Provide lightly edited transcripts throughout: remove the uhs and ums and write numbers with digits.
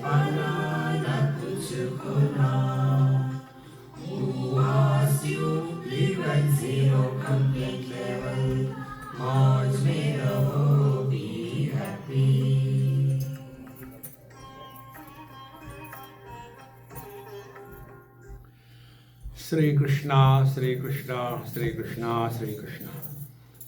पाना न कुछ खोना. Who asked you live at zero complete level? God's made a whole be happy. Shri Krishna, Shri Krishna, Shri Krishna, Shri Krishna.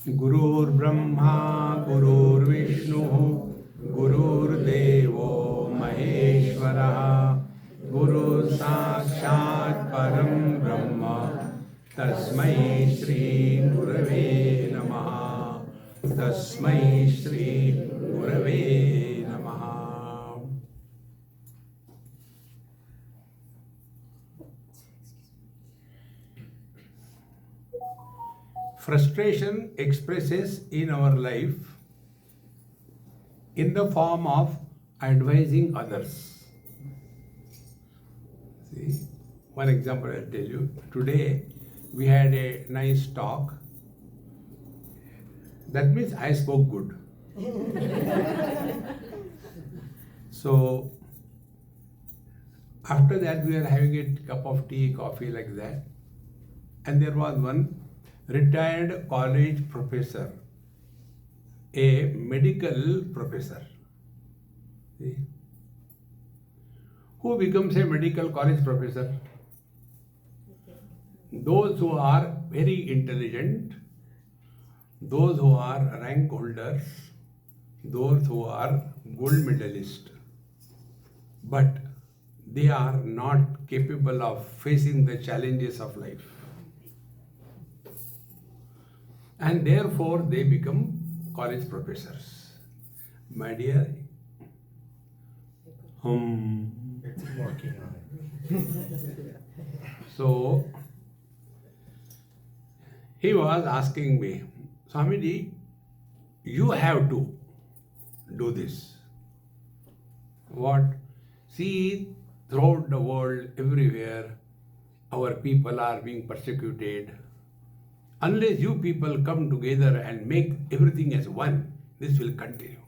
Gurur Brahma, Gurur Vishnu, Gurur Devo Maheshwara, Guru Sakshat Param Brahma, Tasmai Shri Gurave Namaha, Tasmai Shri Gurave Namaha. Frustration expresses in our life in the form of advising others. See, one example I'll tell you. Today we had a nice talk. That means I spoke good. So after that we are having a cup of tea, coffee like that. And there was one retired college professor, a medical professor. See? Who becomes a medical college professor? Those who are very intelligent, those who are rank holders, those who are gold medalists, but they are not capable of facing the challenges of life. And therefore they become college professors. My dear, It's working on it. So he was asking me, Swamiji, you have to do this. What? See, throughout the world, everywhere, our people are being persecuted. Unless you people come together and make everything as one, this will continue.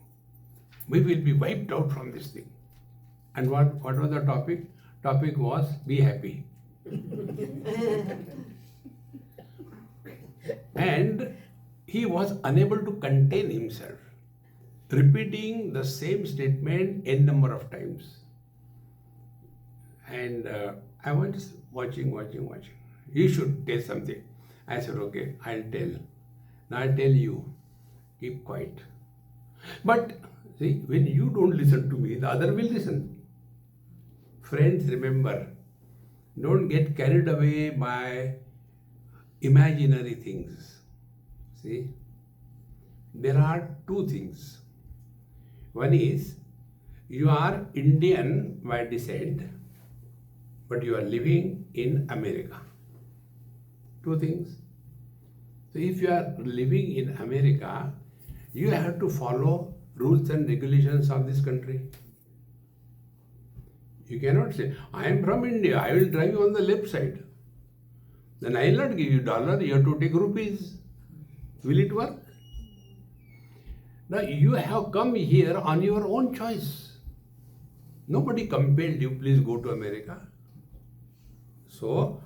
We will be wiped out from this thing. And what was the topic? Topic was be happy. And he was unable to contain himself, repeating the same statement n number of times. And I was just watching. You should tell something. I said, okay, I'll tell. Now I'll tell you. Keep quiet. But see, when you don't listen to me, the other will listen. Friends, remember, don't get carried away by imaginary things. See, there are two things. One is, you are Indian by descent, but you are living in America. Two things. So if you are living in America, you have to follow rules and regulations of this country. You cannot say, I am from India, I will drive you on the left side. Then I will not give you dollar, you have to take rupees. Will it work? Now you have come here on your own choice. Nobody compelled you, please go to America. So,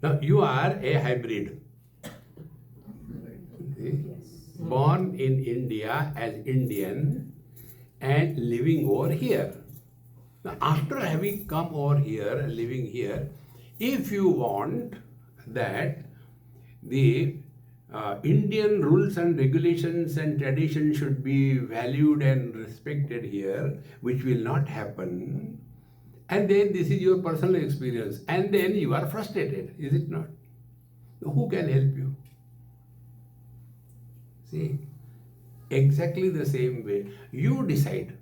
now you are a hybrid. See? Born in India as Indian and living over here. Now, after having come over here, living here, if you want that the Indian rules and regulations and traditions should be valued and respected here, which will not happen, and then this is your personal experience, and then you are frustrated, is it not? Who can help you? See, exactly the same way. You decide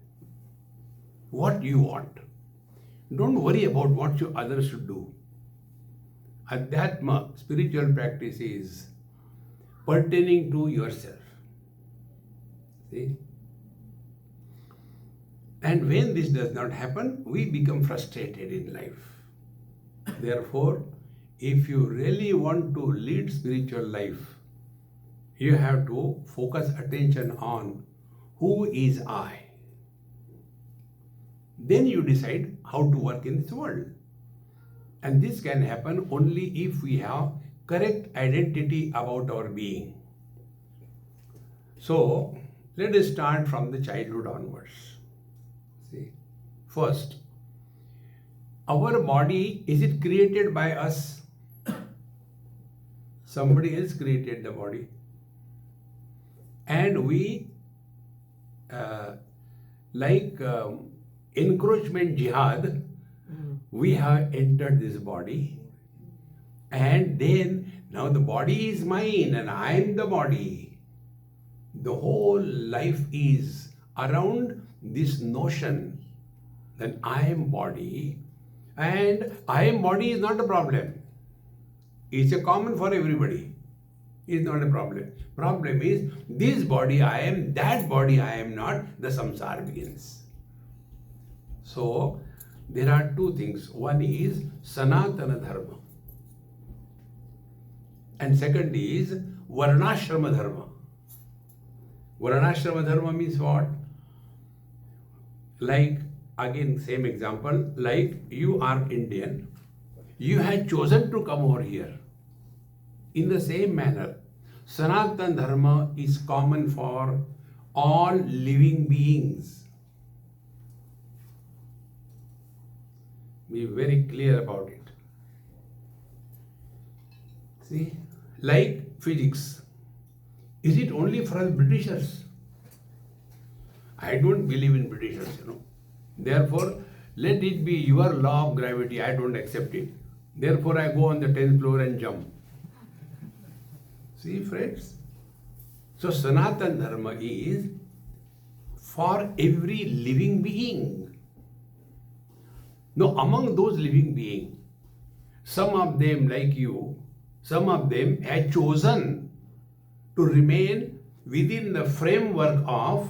what you want. Don't worry about what others should do. Adhyatma, spiritual practice, is pertaining to yourself. See? And when this does not happen, we become frustrated in life. Therefore, if you really want to lead spiritual life, you have to focus attention on who is I. Then you decide how to work in this world. And this can happen only if we have correct identity about our being. So, let us start from the childhood onwards. See, first, our body, is it created by us? Somebody else created the body. And we, encroachment jihad, we have entered this body. And then, now the body is mine and I am the body. The whole life is around this notion that I am body, and I am body is not a problem. It's a common for everybody. It's not a problem. Problem is this body I am, that body I am not, the samsara begins. So there are two things. One is Sanatana Dharma. And second is Varnashrama Dharma. Varnashrama Dharma means what? Like, again, same example, like you are Indian, you had chosen to come over here. In the same manner, Sanatana Dharma is common for all living beings. Be very clear about it. See, like physics. Is it only for us Britishers? I don't believe in Britishers, Therefore, let it be your law of gravity. I don't accept it. Therefore, I go on the 10th floor and jump. See, friends? So, Sanatana Dharma is for every living being. Now, among those living beings, some of them, like you, some of them had chosen to remain within the framework of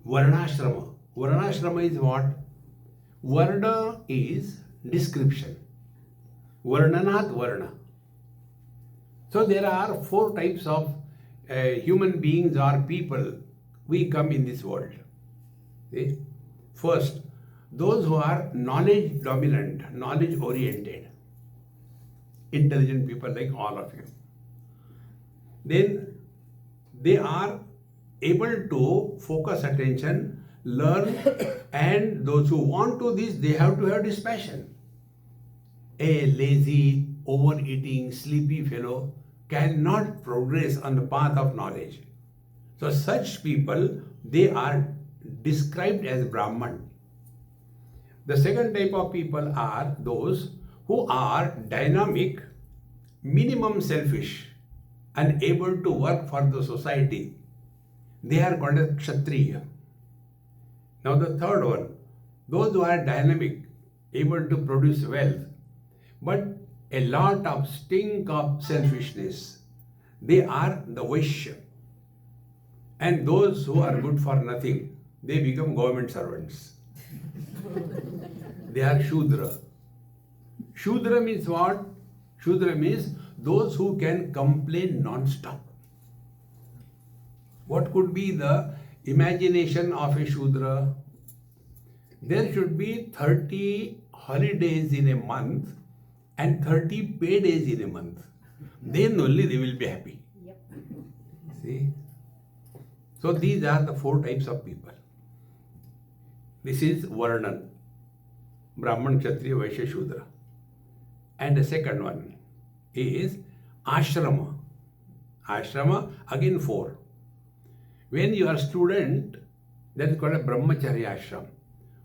Varnashrama. Varnashrama is what? Varna is description. Varnanat Varna. So there are 4 types of human beings or people we come in this world. See? First, those who are knowledge dominant, knowledge oriented, intelligent people like all of you. Then they are able to focus attention, learn, and those who want to this, they have to have this passion. A lazy, overeating, sleepy fellow cannot progress on the path of knowledge. So such people, they are described as Brahman. The second type of people are those who are dynamic, minimum selfish, and able to work for the society. They are called as Kshatriya. Now the third one, those who are dynamic, able to produce wealth, but a lot of stink of selfishness. They are the Vaishya. And those who are good for nothing, they become government servants. They are Shudra. Shudra means what? Shudra means those who can complain non-stop. What could be the imagination of a Shudra? There should be 30 holidays in a month and 30 pay days in a month. Then only they will be happy. Yep. See? So these are the 4 types of people. This is Varnan. Brahman, Kshatriya, Vaishya, Shudra. And the second one is Ashrama. Ashrama, again 4. When you are a student, that is called a Brahmacharya Ashram.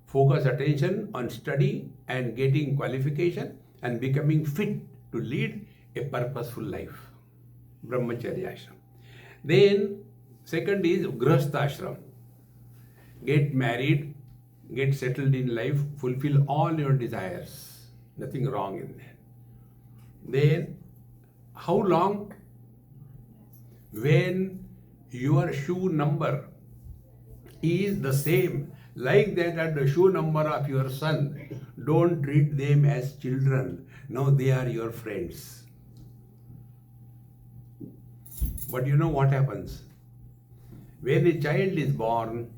Focus attention on study and getting qualification and becoming fit to lead a purposeful life. Brahmacharya Ashram. Then, second is Grihastha Ashram. Get married, get settled in life, fulfill all your desires. Nothing wrong in that. Then, how long? When your shoe number is the same, like that at the shoe number of your son, don't treat them as children. Now they are your friends. But you know what happens? When a child is born,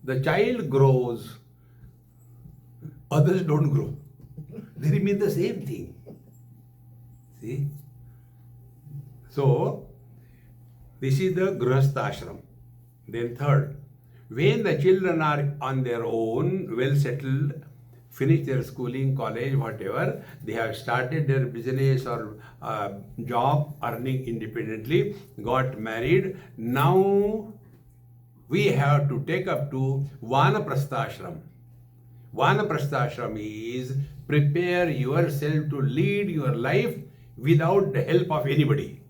the child grows, others don't grow. They remain the same thing. See? So, this is the Grihastha ashram. Then third, when the children are on their own, well settled, finish their schooling, college, whatever, they have started their business or job, earning independently, got married. Now we have to take up to Vanaprastha ashram. Vanaprastha ashram is prepare yourself to lead your life without the help of anybody.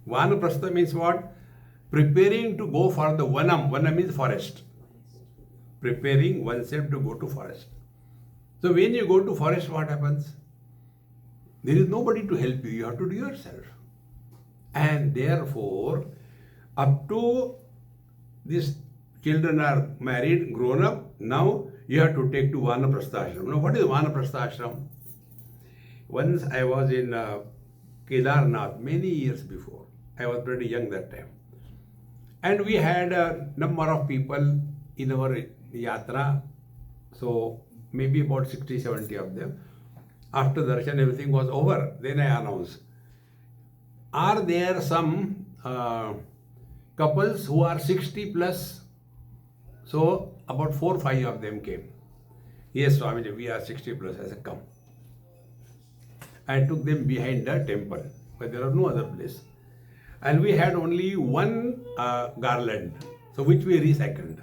Vanaprastha means what? Preparing to go for the vanam. Vanam means forest. Preparing oneself to go to forest. So when you go to forest, what happens? There is nobody to help you. You have to do yourself. And therefore, up to these children are married, grown up, now you have to take to Vanaprastha ashram. Now what is Vanaprastha ashram? Once I was in Kedarnath many years before. I was pretty young that time. And we had a number of people in our yatra. So maybe about 60, 70 of them. After darshan, everything was over. Then I announced, are there some couples who are 60 plus? So about 4 or 5 of them came. Yes, Swamiji, we are 60 plus. I said, come. I took them behind the temple, but there was no other place. And we had only one garland, so which we recycled.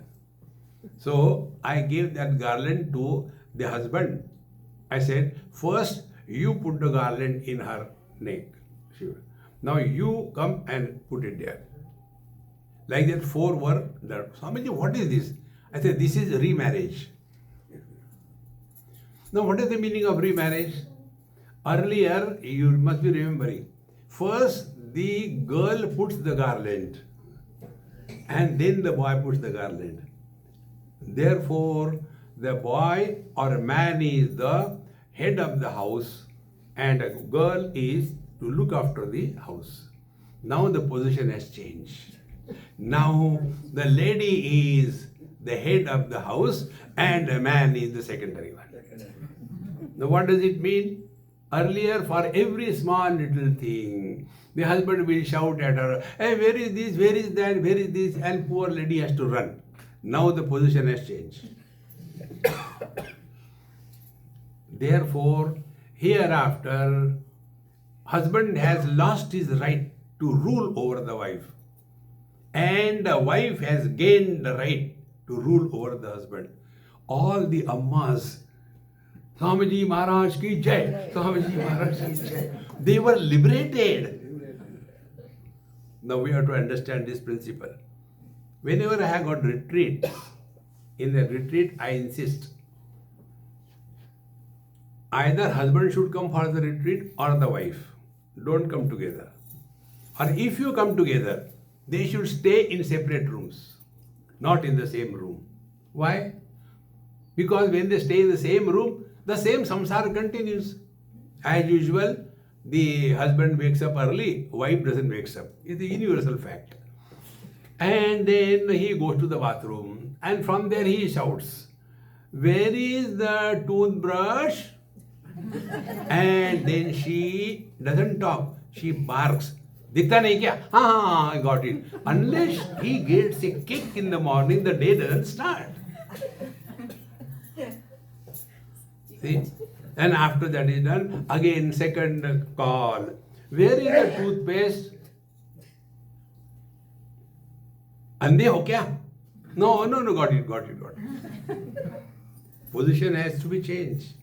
So I gave that garland to the husband. I said, first you put the garland in her neck. Now you come and put it there. Like that 4 were there. Swamiji, what is this? I said, this is remarriage. Now what is the meaning of remarriage? Earlier, you must be remembering, first the girl puts the garland and then the boy puts the garland. Therefore, the boy or man is the head of the house and a girl is to look after the house. Now the position has changed. Now the lady is the head of the house and a man is the secondary one. Now what does it mean? Earlier, for every small little thing, the husband will shout at her, hey, where is this, where is that, where is this, and poor lady has to run. Now the position has changed. Therefore, hereafter, husband has lost his right to rule over the wife. And the wife has gained the right to rule over the husband. All the ammas, Swamiji Maharaj ki jai, Swamiji Maharaj ki jai, they were liberated. Now we have to understand this principle. Whenever I have got retreat, in the retreat I insist, either husband should come for the retreat or the wife. Don't come together. Or if you come together, they should stay in separate rooms, not in the same room. Why? Because when they stay in the same room, the same samsara continues. As usual, the husband wakes up early, wife doesn't wake up. It's a universal fact. And then he goes to the bathroom and from there he shouts, where is the toothbrush? And then she doesn't talk, she barks. Dikhta nahi kya? I got it. Unless he gets a kick in the morning, the day doesn't start. See? And after that is done, again second call. Where is the toothpaste? Andhe ho kya? No, got it. Position has to be changed.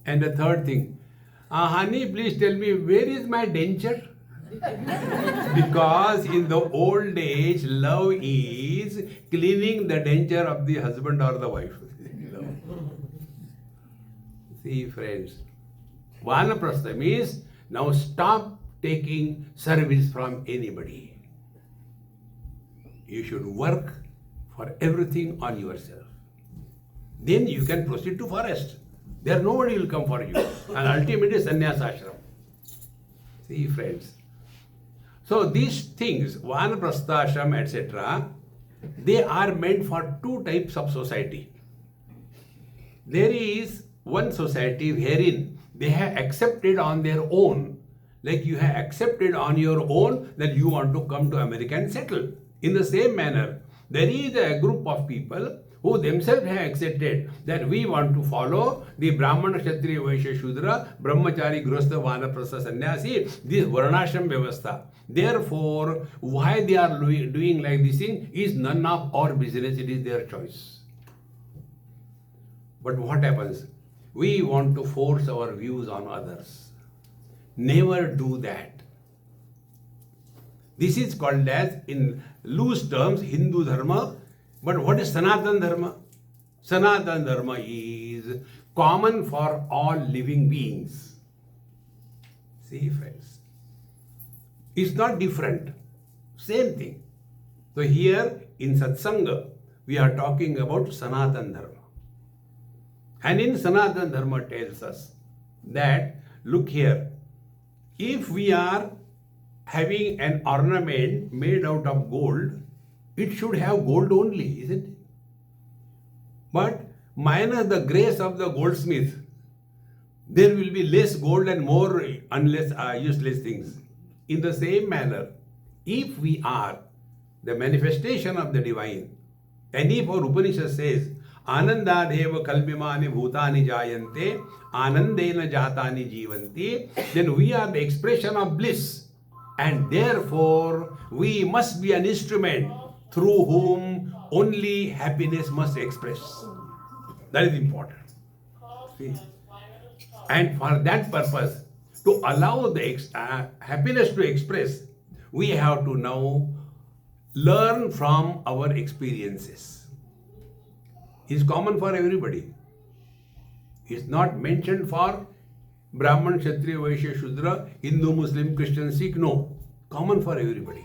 And the third thing, honey, please tell me, where is my denture? Because in the old age, love is cleaning the denture of the husband or the wife. See, friends, Vanaprastha means now stop taking service from anybody. You should work for everything on yourself. Then you can proceed to forest. There nobody will come for you. And ultimately sannyas ashram. See, friends. So these things, Vanaprastha ashram, etc., they are meant for 2 types of society. there is one society wherein they have accepted on their own, like you have accepted on your own that you want to come to America and settle. In the same manner, there is a group of people who themselves have accepted that we want to follow the Brahmana, Kshatriya, Vaishya, Shudra, Brahmachari, Grihastha, Vanaprastha, Sannyasi, this Varnashram Vyavastha. Therefore, why they are doing like this thing is none of our business, it is their choice. But what happens? We want to force our views on others. Never do that. This is called as, in loose terms, Hindu Dharma. But what is Sanatana Dharma? Sanatana Dharma is common for all living beings. See, friends. It's not different. Same thing. So here in Satsanga, we are talking about Sanatana Dharma. And in Sanatana Dharma tells us that, look here, if we are having an ornament made out of gold, it should have gold only, isn't it? But minus the grace of the goldsmith, there will be less gold and more useless things. In the same manner, if we are the manifestation of the divine, and if our Upanishad says, Anandadeva kalbimani bhutani jayante, anandena jatani jivanti, then we are the expression of bliss. And therefore, we must be an instrument through whom only happiness must express. That is important. See? And for that purpose, to allow the happiness to express, we have to now learn from our experiences. It's common for everybody. It's not mentioned for Brahman, Kshatriya, Vaishya, Shudra, Hindu, Muslim, Christian, Sikh. No. Common for everybody.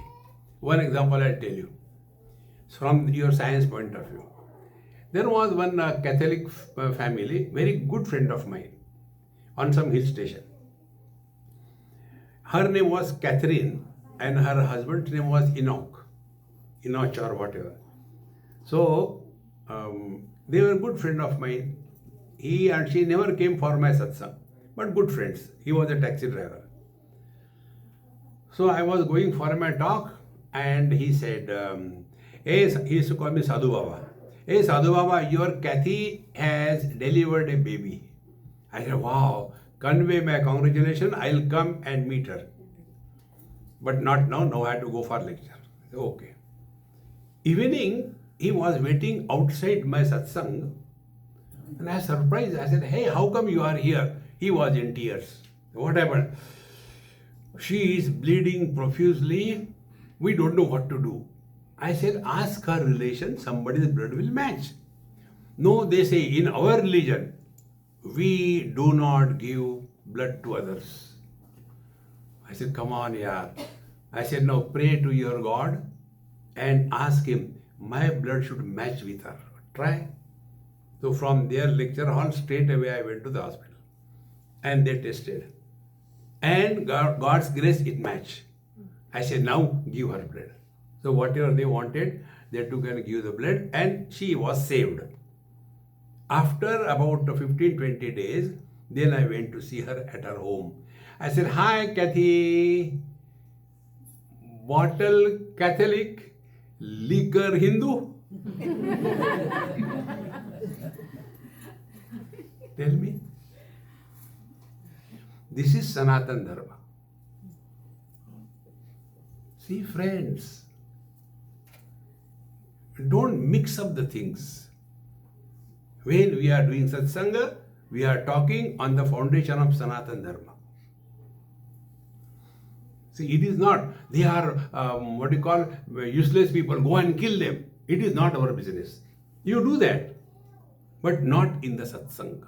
One example I'll tell you. From your science point of view. There was one Catholic family, very good friend of mine, on some hill station. Her name was Catherine and her husband's name was Enoch or whatever. So, they were a good friend of mine. He and she never came for my satsang, but good friends. He was a taxi driver. So I was going for my talk and he said, hey, he used to call me Sadhu Baba. Hey Sadhu Baba, your Kathy has delivered a baby. I said, wow, convey my congratulations, I'll come and meet her. But not now, now I have to go for lecture. Said, okay. Evening, he was waiting outside my satsang and I was surprised. I said, hey, how come you are here? He was in tears. What happened? She is bleeding profusely. We don't know what to do. I said, ask her relation, somebody's blood will match. No, they say, in our religion, we do not give blood to others. I said, come on, yaar. I said, now pray to your God and ask him, my blood should match with her. Try. So from their lecture hall, straight away I went to the hospital. And they tested. And God's grace, it matched. I said, now give her blood. So whatever they wanted, they took and gave the blood and she was saved. After about 15-20 days, then I went to see her at her home. I said, hi Kathy, bottle Catholic, liquor Hindu. Tell me. This is Sanatana Dharma. See, friends, don't mix up the things. When we are doing satsanga, we are talking on the foundation of Sanatana Dharma. See, it is not, they are useless people, go and kill them. It is not our business. You do that, but not in the satsanga.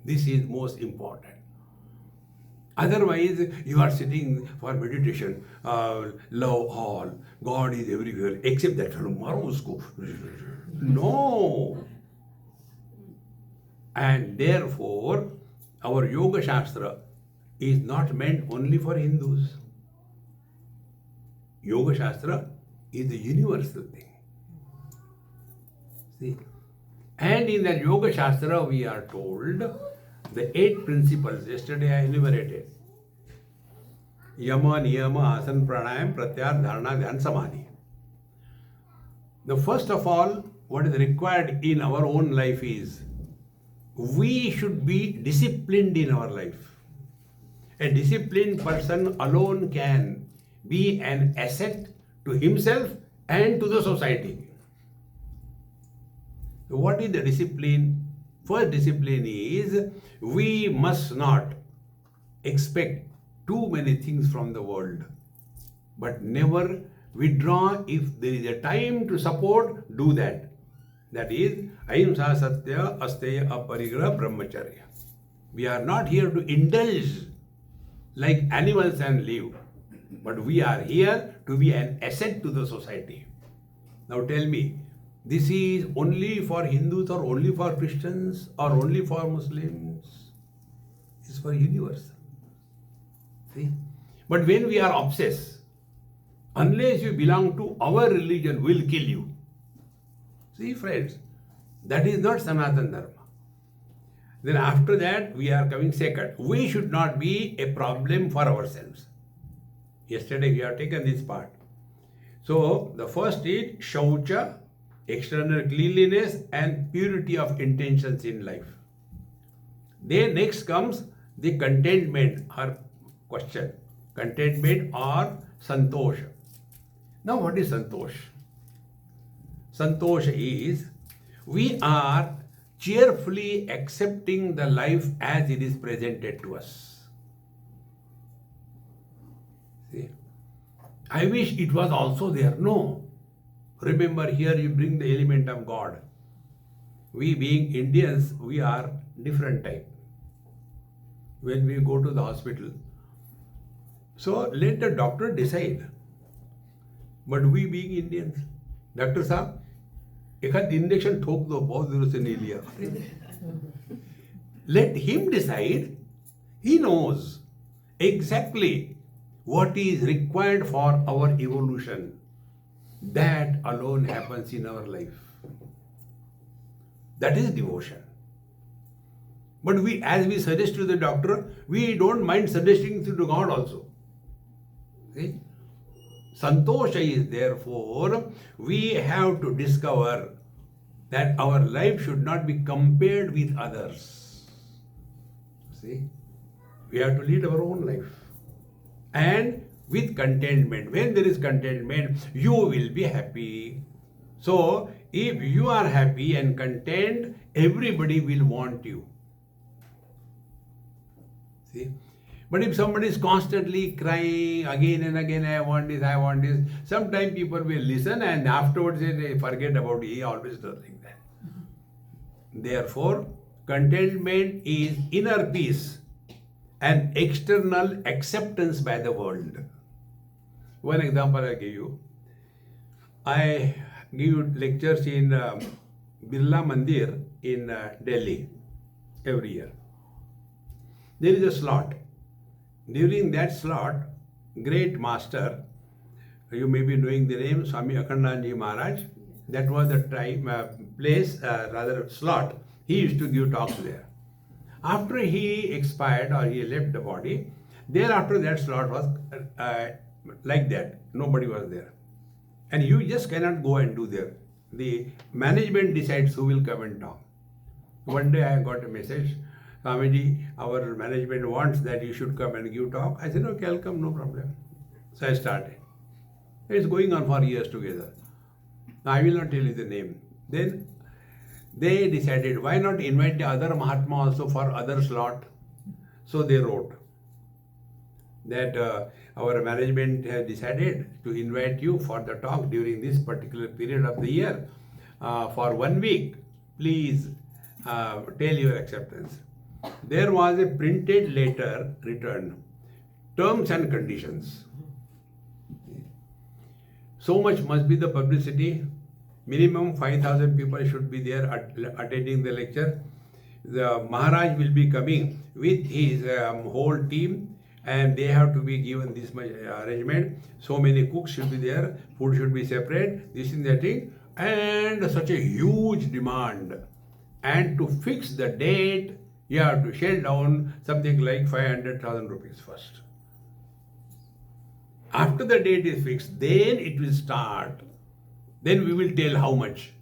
This is most important. Otherwise, you are sitting for meditation, love all, God is everywhere, except that fellow, maro usko. No. And therefore, our Yoga Shastra is not meant only for Hindus. Yoga Shastra is a universal thing. See, And in the Yoga Shastra, we are told the 8 principles. Yesterday I enumerated. Yama, Niyama, Asana, Pranayam, Pratyahara, Dharana, Dhyan, Samadhi. The first of all, what is required in our own life is we should be disciplined in our life. A disciplined person alone can be an asset to himself and to the society. What is the discipline? First discipline is we must not expect too many things from the world, but never withdraw. If there is a time to support, do that. That is ahimsa satya asteya aparigraha brahmacharya. We are not here to indulge like animals and live, but we are here to be an asset to the society. Now tell me, this is only for Hindus or only for Christians or only for Muslims? It's for universe. See? But when we are obsessed, unless you belong to our religion, will kill you. See, friends, that is not Sanatana Dharma. Then after that, we are coming second. We should not be a problem for ourselves. Yesterday we have taken this part. So the first is Shaucha, external cleanliness and purity of intentions in life. Then next comes the contentment or question. Contentment or Santosh. Now what is Santosh? Santosh is we are cheerfully accepting the life as it is presented to us. See? I wish it was also there. No. Remember, here you bring the element of God. We being Indians, we are different type. When we go to the hospital, so let the doctor decide. But we being Indians, Doctor साहब एक injection ठोक दो, बहुत दिनों से नहीं लिया. Let him decide. He knows exactly what is required for our evolution. That alone happens in our life. That is devotion. But we, as we suggest to the doctor, we don't mind suggesting to God also. See? Santosha is therefore, we have to discover that our life should not be compared with others. See? We have to lead our own life. And with contentment. When there is contentment, you will be happy. So, if you are happy and content, everybody will want you. See? But if somebody is constantly crying again and again, I want this, sometimes people will listen and afterwards they forget about it. He always does like that. Therefore, contentment is inner peace and external acceptance by the world. One example I give you. I give lectures in Birla Mandir in Delhi every year. There is a slot. During that slot, great master, you may be knowing the name, Swami Anubhavanandaji Maharaj, that was the time, slot. He used to give talks there. After he expired or he left the body, thereafter that slot was like that. Nobody was there. And you just cannot go and do there. The management decides who will come and talk. One day I got a message, Swamiji, our management wants that you should come and give talk. I said, okay, I'll come, no problem. So I started. It's going on for years together. Now I will not tell you the name. Then they decided, why not invite the other Mahatma also for other slot? So they wrote that our management has decided to invite you for the talk during this particular period of the year for 1 week. Please tell your acceptance. There was a printed letter returned, terms and conditions. So much must be the publicity. Minimum 5,000 people should be there attending the lecture. The Maharaj will be coming with his whole team and they have to be given this much arrangement. So many cooks should be there, food should be separate, this and that thing, and such a huge demand. And to fix the date, you have to shell down something like 500,000 rupees first. After the date is fixed, then it will start. Then we will tell how much.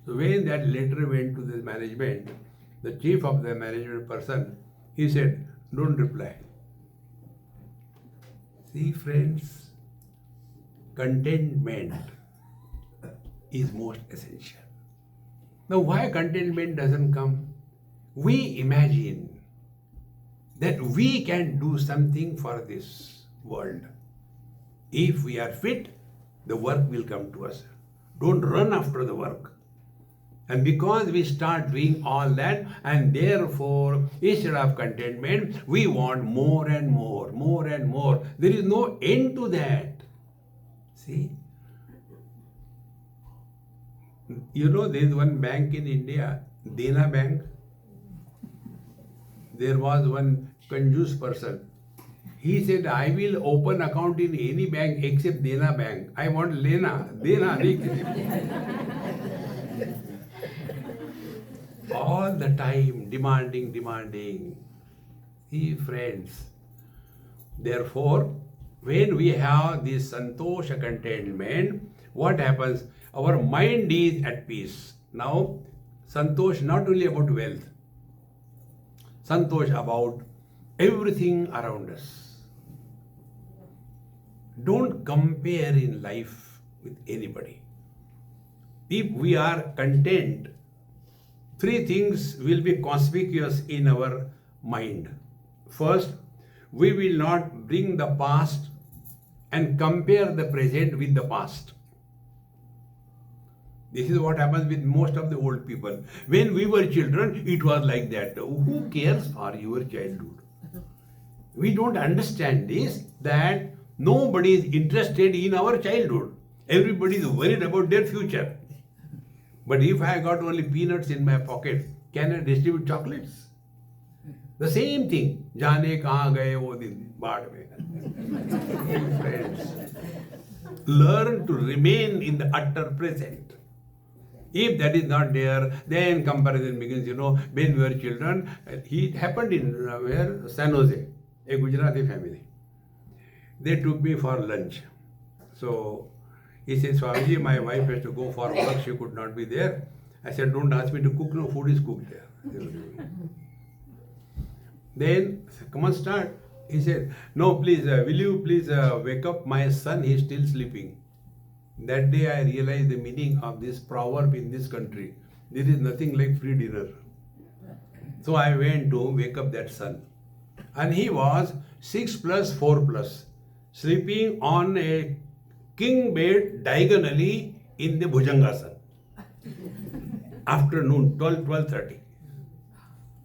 So when that letter went to the management, the chief of the management person, he said, don't reply. See, friends, contentment is most essential. Now, why contentment doesn't come? We imagine that we can do something for this world. If we are fit, the work will come to us. Don't run after the work. And because we start doing all that, and therefore, instead of contentment, we want more and more, more and more. There is no end to that. See? You know, there is one bank in India, Dena Bank. There was one conjuice person. He said, I will open account in any bank except Dena Bank. I want Lena. Dena. All the time demanding. See, friends. Therefore, when we have this santosha contentment, what happens? Our mind is at peace. Now, santosh not only about wealth, santosh about everything around us. Don't compare in life with anybody. If we are content, three things will be conspicuous in our mind. First, we will not bring the past and compare the present with the past. This is what happens with most of the old people. When we were children, it was like that. Who cares for your childhood? We don't understand this, that nobody is interested in our childhood. Everybody is worried about their future. But if I got only peanuts in my pocket, can I distribute chocolates? The same thing. Jaane kahan gaye wo din baad mein. Friends, learn to remain in the utter present. If that is not there, then comparison begins. You know, when we were children, it happened in where? San Jose, a Gujarati family. They took me for lunch. So he said, Swamiji, my wife has to go for work, she could not be there. I said, don't ask me to cook, no, food is cooked there. Then, come on, start. He said, no, please, will you please wake up my son, he is still sleeping. That day I realized the meaning of this proverb in this country. There is nothing like free dinner. So I went to wake up that son. And he was 6 plus 4 plus, sleeping on a king bed diagonally in the Bhujangasana. Afternoon, 12:30.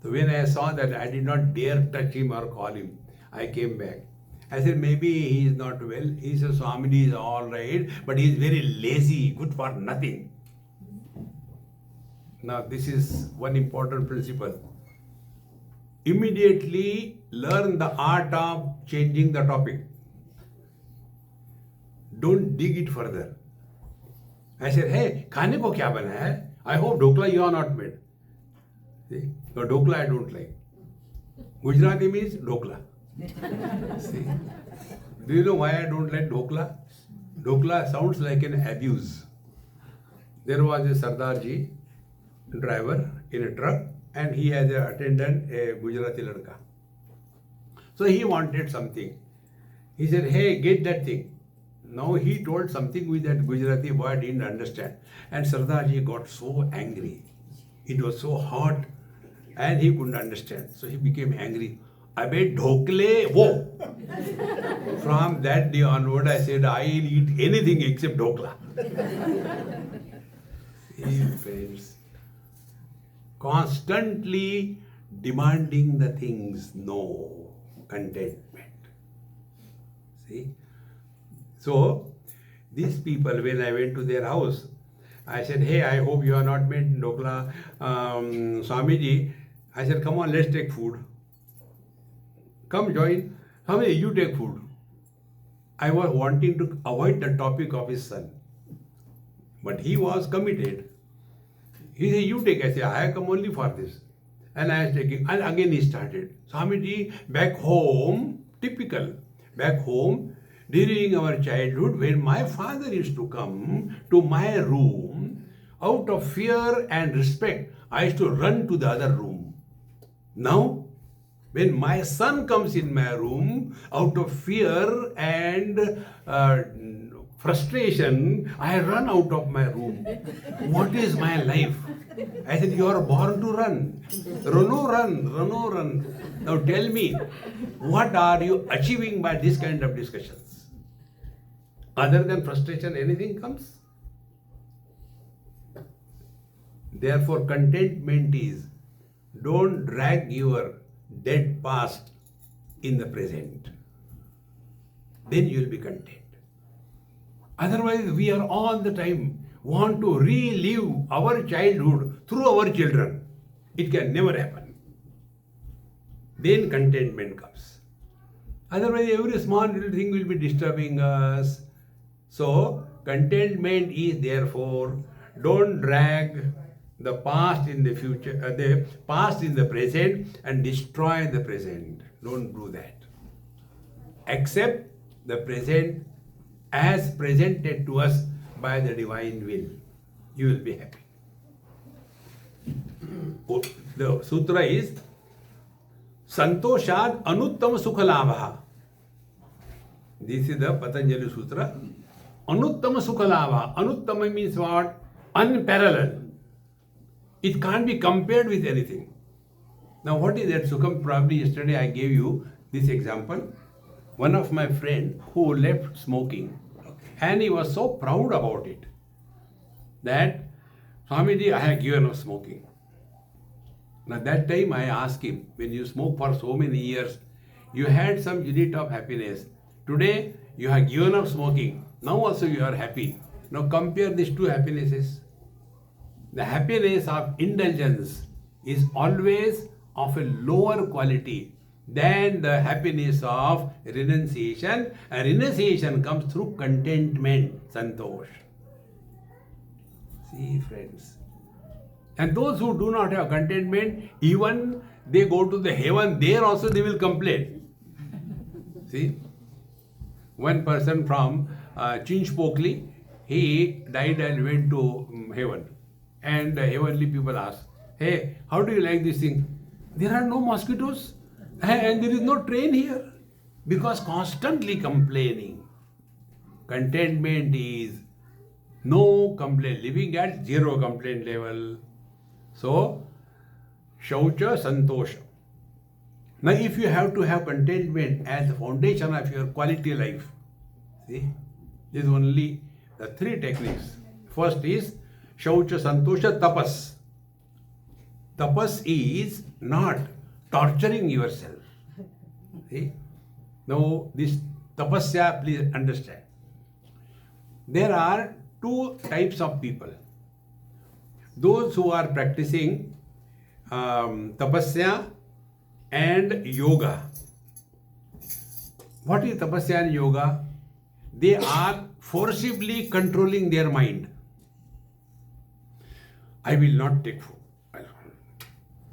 So when I saw that, I did not dare touch him or call him. I came back. I said, maybe he is not well. He said, Swamiji is all right, but he is very lazy, good for nothing. Now, this is one important principle. Immediately learn the art of changing the topic. Don't dig it further. I said, hey, खाने को क्या बना है? I hope dhokla you are not made. See? No, dhokla I don't like. Gujarati means dhokla. See? Do you know why I don't like dhokla? Dhokla sounds like an abuse. There was a Sardarji driver in a truck, and he has an attendant, a Gujarati ladka. So he wanted something. He said, hey, get that thing. Now he told something which that Gujarati boy didn't understand. And Sardarji got so angry. It was so hot and he couldn't understand. So he became angry. Abe dhokle wo. From that day onward, I said, I'll eat anything except dhokla. See, friends, constantly demanding the things, no contentment. See? So, these people, when I went to their house, I said, hey, I hope you are not made dhokla. Swamiji, I said, come on, let's take food. Come join. Swamiji, you take food. I was wanting to avoid the topic of his son. But he was committed. He said, you take. I said, I have come only for this. And I was taking. And again he started. Swamiji, back home, typical. Back home, during our childhood, when my father used to come to my room, out of fear and respect, I used to run to the other room. Now, when my son comes in my room, out of fear and frustration, I run out of my room. What is my life? I said, you are born to run. Run. Now tell me, what are you achieving by this kind of discussions? Other than frustration, anything comes? Therefore, contentment is, don't drag your dead past in the present. Then you will be content. Otherwise, we are all the time want to relive our childhood through our children. It can never happen. Then contentment comes. Otherwise, every small little thing will be disturbing us. So, contentment is therefore, don't drag the past in the future, the past in the present and destroy the present. Don't do that. Accept the present as presented to us by the divine will. You will be happy. The sutra is Santoshad Anuttama Sukhalabha. This is the Patanjali Sutra. Anuttama Sukhalabha. Anuttama means what? Unparalleled. It can't be compared with anything. Now what is that Sukham? Probably yesterday I gave you this example. One of my friend who left smoking, and he was so proud about it that, Swamiji, I have given up smoking. Now that time I asked him, when you smoke for so many years, you had some unit of happiness. Today you have given up smoking. Now also you are happy. Now compare these two happinesses. The happiness of indulgence is always of a lower quality than the happiness of renunciation. And renunciation comes through contentment, santosh. See, friends. And those who do not have contentment, even they go to the heaven, there also they will complain. See, one person from Chinchpokli, he died and went to heaven. And the heavenly people ask, hey, how do you like this thing? There are no mosquitoes and there is no train here. Because constantly complaining. Contentment is no complaint, living at zero complaint level. So, Shaucha Santosha. Now, if you have to have contentment as the foundation of your quality life, see, there is only the three techniques. First is Shaucha Santosha Tapas. Tapas is not torturing yourself. See? Now, this tapasya, please understand. There are two types of people. Those who are practicing tapasya and yoga. What is tapasya and yoga? They are forcibly controlling their mind. I will not take food.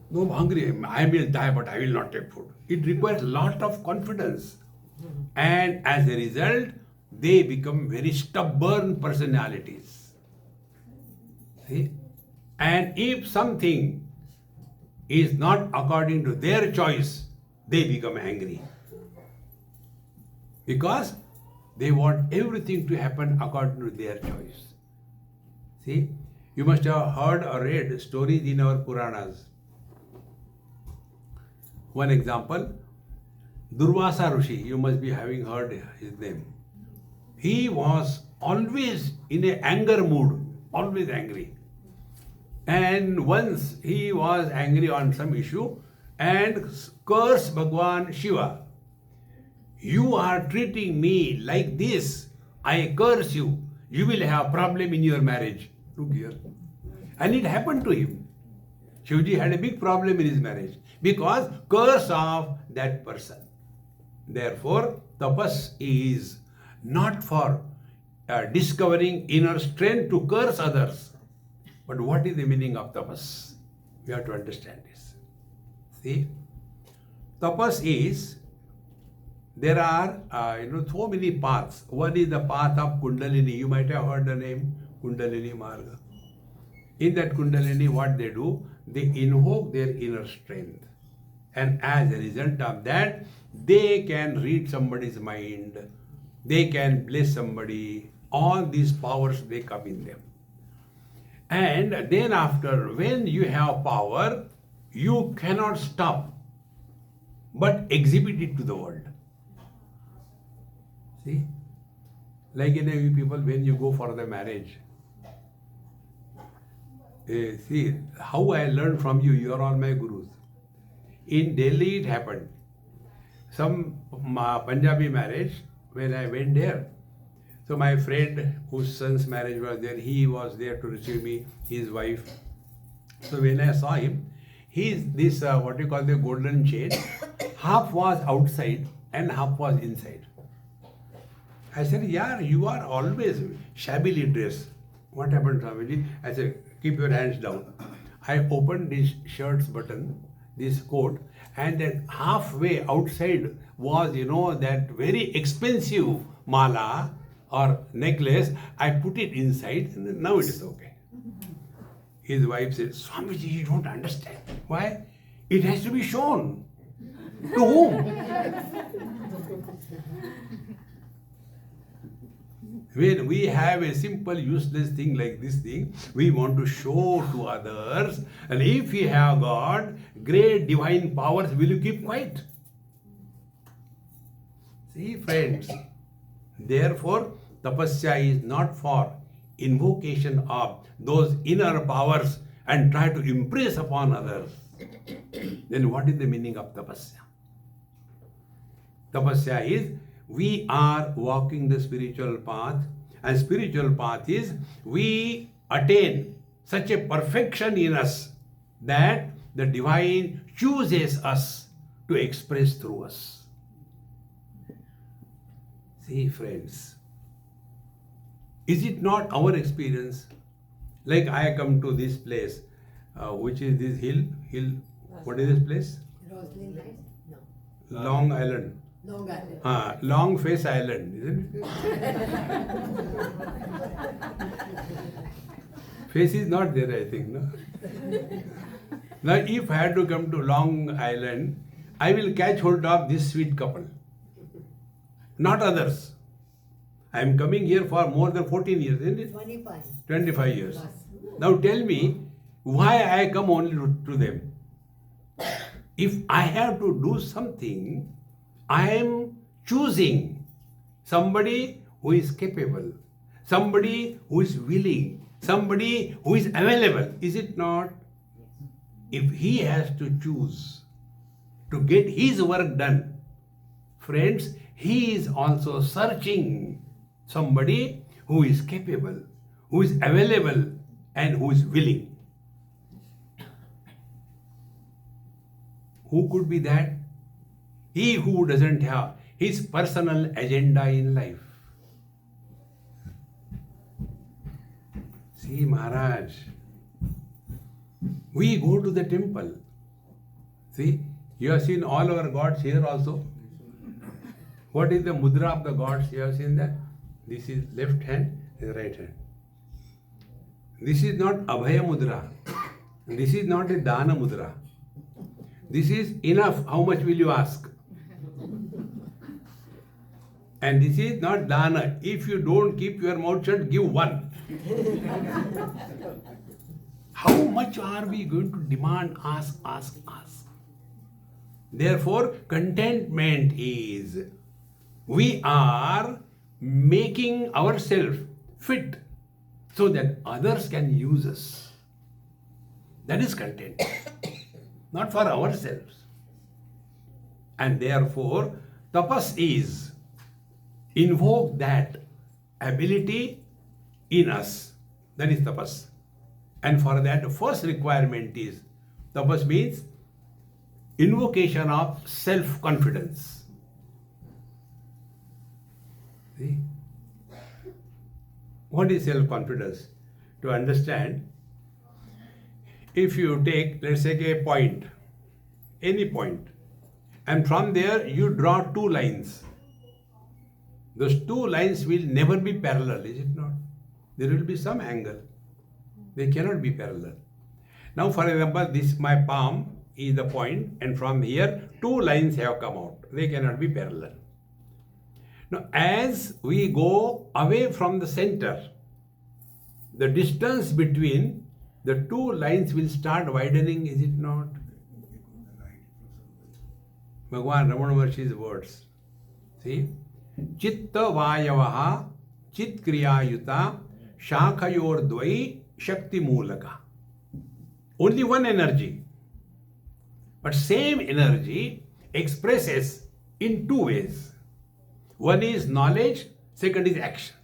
No, I'm hungry. I will die, but I will not take food. It requires a lot of confidence. And as a result, they become very stubborn personalities. See? And if something is not according to their choice, they become angry. Because they want everything to happen according to their choice. See? You must have heard or read stories in our Puranas. One example, Durvasa Rishi, you must be having heard his name. He was always in an anger mood, always angry. And once he was angry on some issue and cursed Bhagwan Shiva. You are treating me like this. I curse you. You will have a problem in your marriage. Look here. And it happened to him. Shivji had a big problem in his marriage because curse of that person. Therefore, tapas is not for discovering inner strength to curse others. But what is the meaning of tapas? We have to understand this. See, tapas is, there are so many paths. One is the path of Kundalini. You might have heard the name Kundalini Marga. In that Kundalini, what they do, they invoke their inner strength. And as a result of that, they can read somebody's mind. They can bless somebody. All these powers, they come in them. And then after, when you have power, you cannot stop but exhibit it to the world. See? Like you people, when you go for the marriage, see, how I learned from you, you are all my gurus. In Delhi it happened. Some Punjabi marriage, when I went there, so my friend whose son's marriage was there, he was there to receive me, his wife. So when I saw him, this what you call the golden chain, half was outside and half was inside. I said, yeah, you are always shabbily dressed. What happened, Swamiji? I said, keep your hands down. I opened this shirt's button, this coat, and then halfway outside was, that very expensive mala or necklace. I put it inside, and now it is okay. His wife said, Swamiji, you don't understand. Why? It has to be shown. To whom? When we have a simple useless thing like this thing, we want to show to others. And if you have got great divine powers, will you keep quiet? See, friends, therefore, tapasya is not for invocation of those inner powers and try to impress upon others. Then what is the meaning of tapasya? Tapasya is, we are walking the spiritual path, and spiritual path is, we attain such a perfection in us that the divine chooses us to express through us. See, friends, is it not our experience? Like I come to this place, which is this hill, what is this place? Roslyn Heights? No. Long Island. Long Island. Long Face Island, isn't it? Face is not there, I think, no? Now, if I had to come to Long Island, I will catch hold of this sweet couple, not others. I am coming here for more than 14 years, isn't it? 25. 25 years. Now tell me, why I come only to them? If I have to do something, I am choosing somebody who is capable, somebody who is willing, somebody who is available. Is it not? If he has to choose to get his work done, friends, he is also searching somebody who is capable, who is available, and who is willing. Who could be that? He who doesn't have his personal agenda in life. See, Maharaj, we go to the temple. See, you have seen all our gods here also. What is the mudra of the gods? You have seen that? This is left hand and right hand. This is not Abhaya mudra. This is not a Dana mudra. This is enough. How much will you ask? And this is not Dana. If you don't keep your mouth shut, give one. How much are we going to demand? Ask. Therefore, contentment is, we are making ourselves fit so that others can use us. That is content, not for ourselves. And therefore, tapas is, invoke that ability in us. That is tapas. And for that, the first requirement is, tapas means invocation of self-confidence. See? What is self-confidence? To understand, if you take, let's say, a point, any point, and from there you draw two lines. Those two lines will never be parallel, is it not? There will be some angle. They cannot be parallel. Now, for example, this my palm is the point, and from here two lines have come out. They cannot be parallel. Now, as we go away from the center, the distance between the two lines will start widening, is it not? Bhagwan Ramana Maharshi's words. See? Chitta Vayavaha Chit Kriyayuta Shakhayor Dvai Shakti Mulaka. Only one energy. But same energy expresses in two ways. One is knowledge, second is action.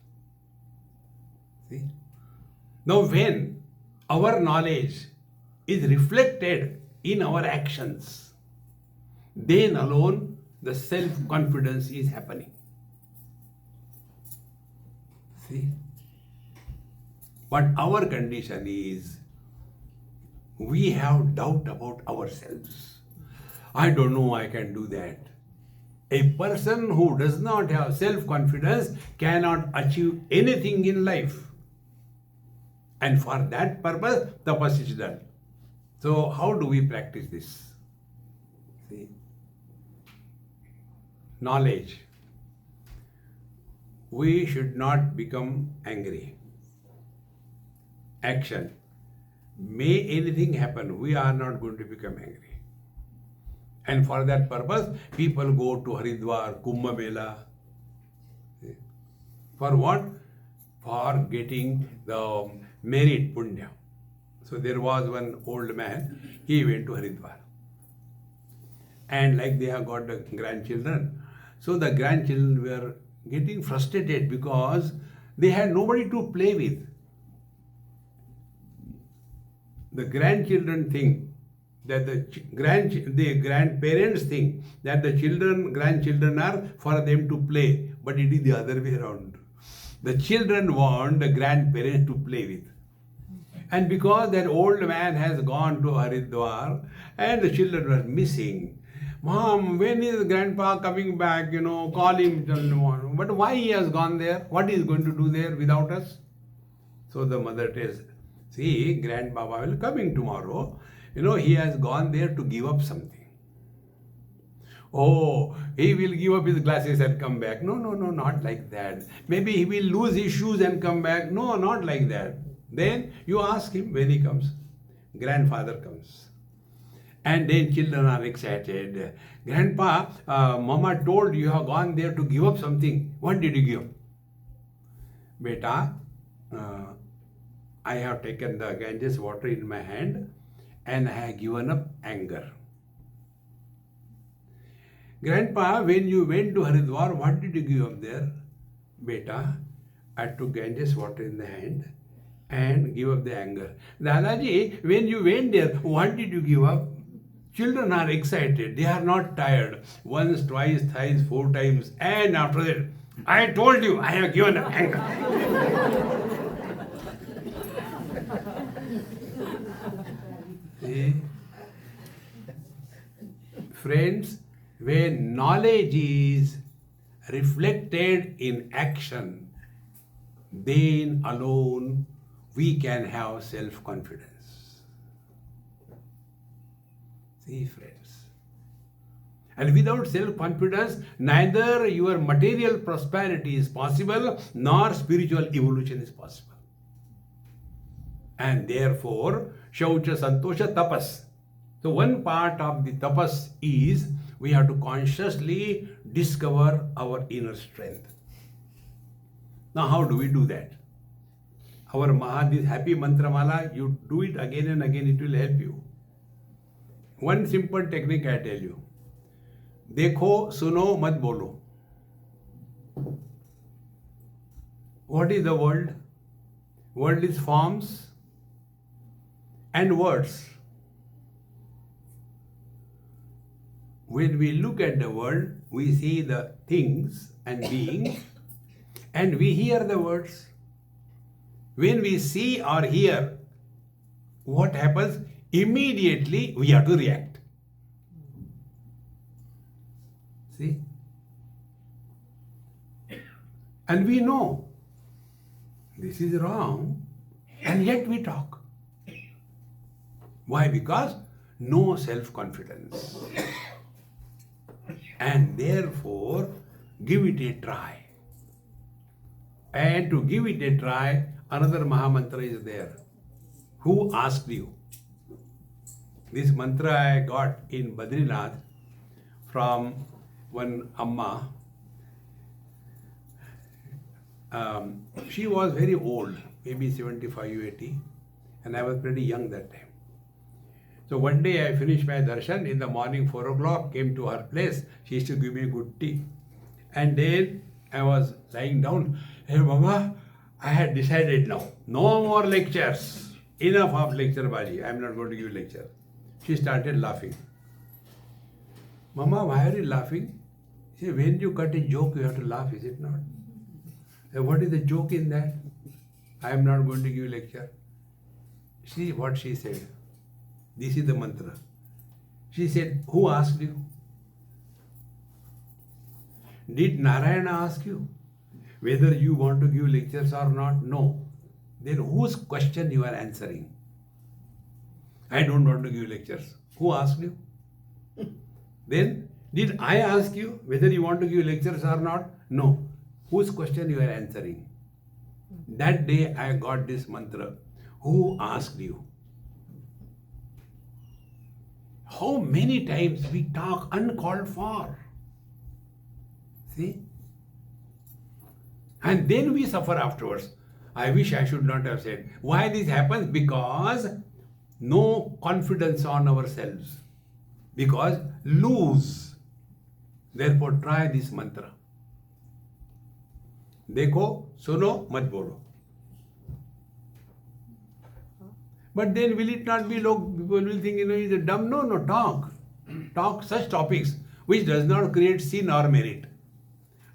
See? Now when our knowledge is reflected in our actions, then alone the self-confidence is happening. See? But our condition is, we have doubt about ourselves. I don't know I can do that. A person who does not have self-confidence cannot achieve anything in life. And for that purpose, tapas is done. So how do we practice this? See? Knowledge. We should not become angry. Action. May anything happen, we are not going to become angry. And for that purpose, people go to Haridwar, Kumbh Mela. For what? For getting the merit punya. So there was one old man, he went to Haridwar. And like they have got the grandchildren, so the grandchildren were getting frustrated because they had nobody to play with. The grandchildren think that the grandparents think that the grandchildren are for them to play, but it is the other way around. The children want the grandparents to play with. And because that old man has gone to Haridwar and the children were missing, Mom, when is grandpa coming back? Call him. But why he has gone there? What he is going to do there without us? So the mother tells, see, Grandpapa will coming tomorrow. He has gone there to give up something. Oh, he will give up his glasses and come back. No, not like that. Maybe he will lose his shoes and come back. No, not like that. Then you ask him when he comes. Grandfather comes. And then children are excited. Grandpa, Mama told you have gone there to give up something. What did you give? Beta, I have taken the Ganges water in my hand and I have given up anger. Grandpa, when you went to Haridwar, what did you give up there? Beta, I took Ganges water in the hand and give up the anger. Dadaji, when you went there, what did you give up? Children are excited. They are not tired. Once, twice, thrice, 4 times. And after that, I told you, I have given up anger. See? Friends, when knowledge is reflected in action, then alone we can have self-confidence. See, friends. And without self-confidence, neither your material prosperity is possible, nor spiritual evolution is possible. And therefore, Shaucha Santosha Tapas. So one part of the tapas is we have to consciously discover our inner strength. Now how do we do that? Our this happy mantra mala, you do it again and again, it will help you. One simple technique I tell you. Dekho, suno, mat bolo. What is the world? World is forms and words. When we look at the world, we see the things and beings, and we hear the words. When we see or hear, what happens? immediately we have to react. See? And we know this is wrong, and yet we talk. Why? Because no self-confidence. And therefore, give it a try. And to give it a try, another Mahamantra is there. Who asked you? This mantra I got in Badrinath from one Amma. She was very old, maybe 75, 80, and I was pretty young that time. So one day I finished my darshan in the morning, 4 o'clock, came to her place. She used to give me good tea. And then I was lying down. Hey Mama, I had decided now, no more lectures. Enough of lecture baji. I am not going to give lecture. She started laughing. Mama, why are you laughing? She said, when you cut a joke, you have to laugh, is it not? What is the joke in that? I am not going to give lecture. See what she said. This is the mantra. She said, who asked you? Did Narayana ask you whether you want to give lectures or not? No. Then whose question you are answering? I don't want to give lectures. Who asked you? Then, did I ask you whether you want to give lectures or not? No. Whose question you are answering? That day I got this mantra. Who asked you? How many times we talk uncalled for? See? And then we suffer afterwards. I wish I should not have said. Why this happens? Because no confidence on ourselves. Because lose. Therefore try this mantra. Dekho, suno, mat bolo. But then will it not be, people will think, he's a dumb. No, talk. Talk such topics which does not create sin or merit.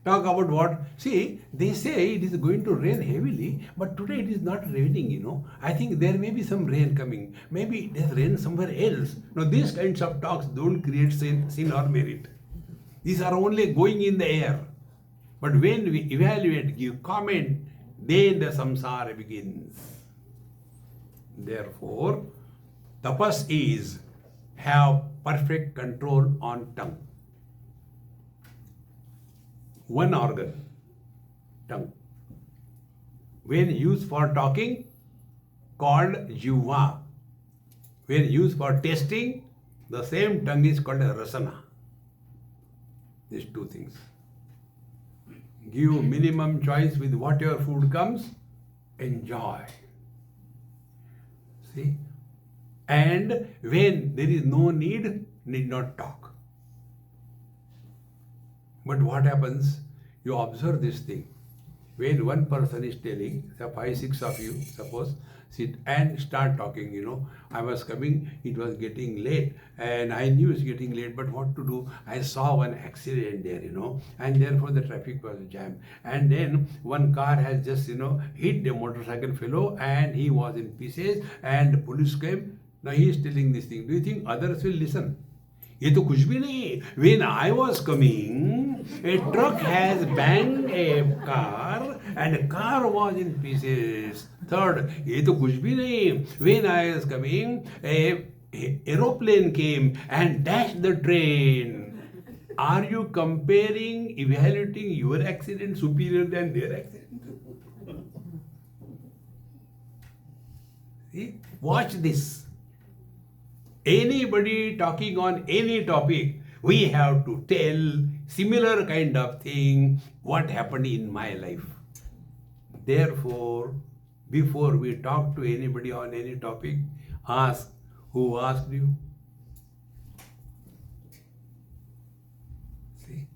Talk about what? See, they say it is going to rain heavily, but today it is not raining, I think there may be some rain coming. Maybe there's rain somewhere else. Now, these kinds of talks don't create sin or merit. These are only going in the air. But when we evaluate, give comment, then the samsara begins. Therefore, tapas is have perfect control on tongue. One organ, tongue. When used for talking, called jiva. When used for tasting, the same tongue is called rasana. These two things. Give minimum choice with whatever food comes, enjoy. See? And when there is no need not talk. But what happens? You observe this thing. When one person is telling, 5, 6 of you, suppose, sit and start talking, I was coming, it was getting late, and I knew it's getting late, but what to do? I saw one accident there, and therefore the traffic was jammed. And then one car has just, hit the motorcycle fellow, and he was in pieces, and the police came. Now he is telling this thing. Do you think others will listen? ये तो कुछ भी नहीं. When I was coming, a truck has banged a car and a car was in pieces. Third, ये तो कुछ भी नहीं. When I was coming, a aeroplane came and dashed the train. Are you comparing, evaluating your accident superior than their accident? See? Watch this. Anybody talking on any topic, we have to tell similar kind of thing, what happened in my life. Therefore, before we talk to anybody on any topic, ask, who asked you? See?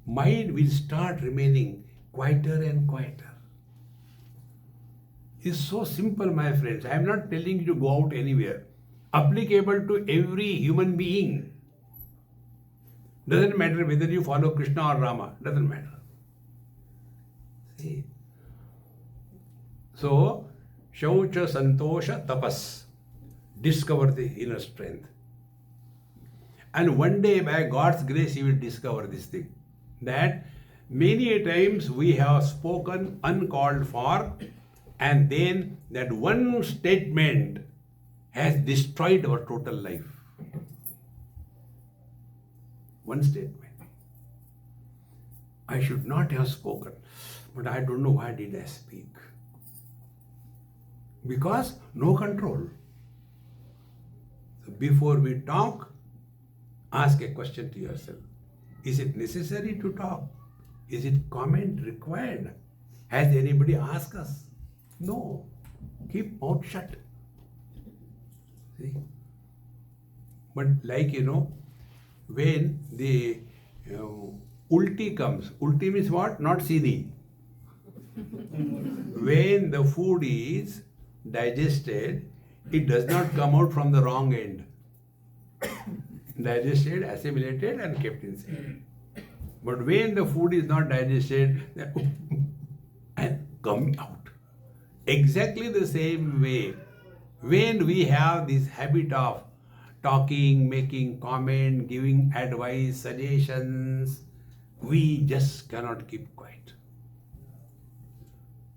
Mind will start remaining quieter and quieter. It's so simple, my friends. I am not telling you to go out anywhere. Applicable to every human being. Doesn't matter whether you follow Krishna or Rama. Doesn't matter. See? So, Shaucha Santosha Tapas. discover the inner strength. And one day, by God's grace, you will discover this thing. That many times we have spoken uncalled for, and then that one statement has destroyed our total life. One statement. I should not have spoken, but I don't know why did I speak. Because no control. So before we talk, ask a question to yourself. Is it necessary to talk? Is it comment required? Has anybody asked us? No. Keep mouth shut. See? But like when the ulti comes, ulti means what? Not Siddhi. When the food is digested, it does not come out from the wrong end. Digested, assimilated and kept inside. But when the food is not digested, and come out. Exactly the same way, when we have this habit of talking, making comment, giving advice, suggestions, we just cannot keep quiet.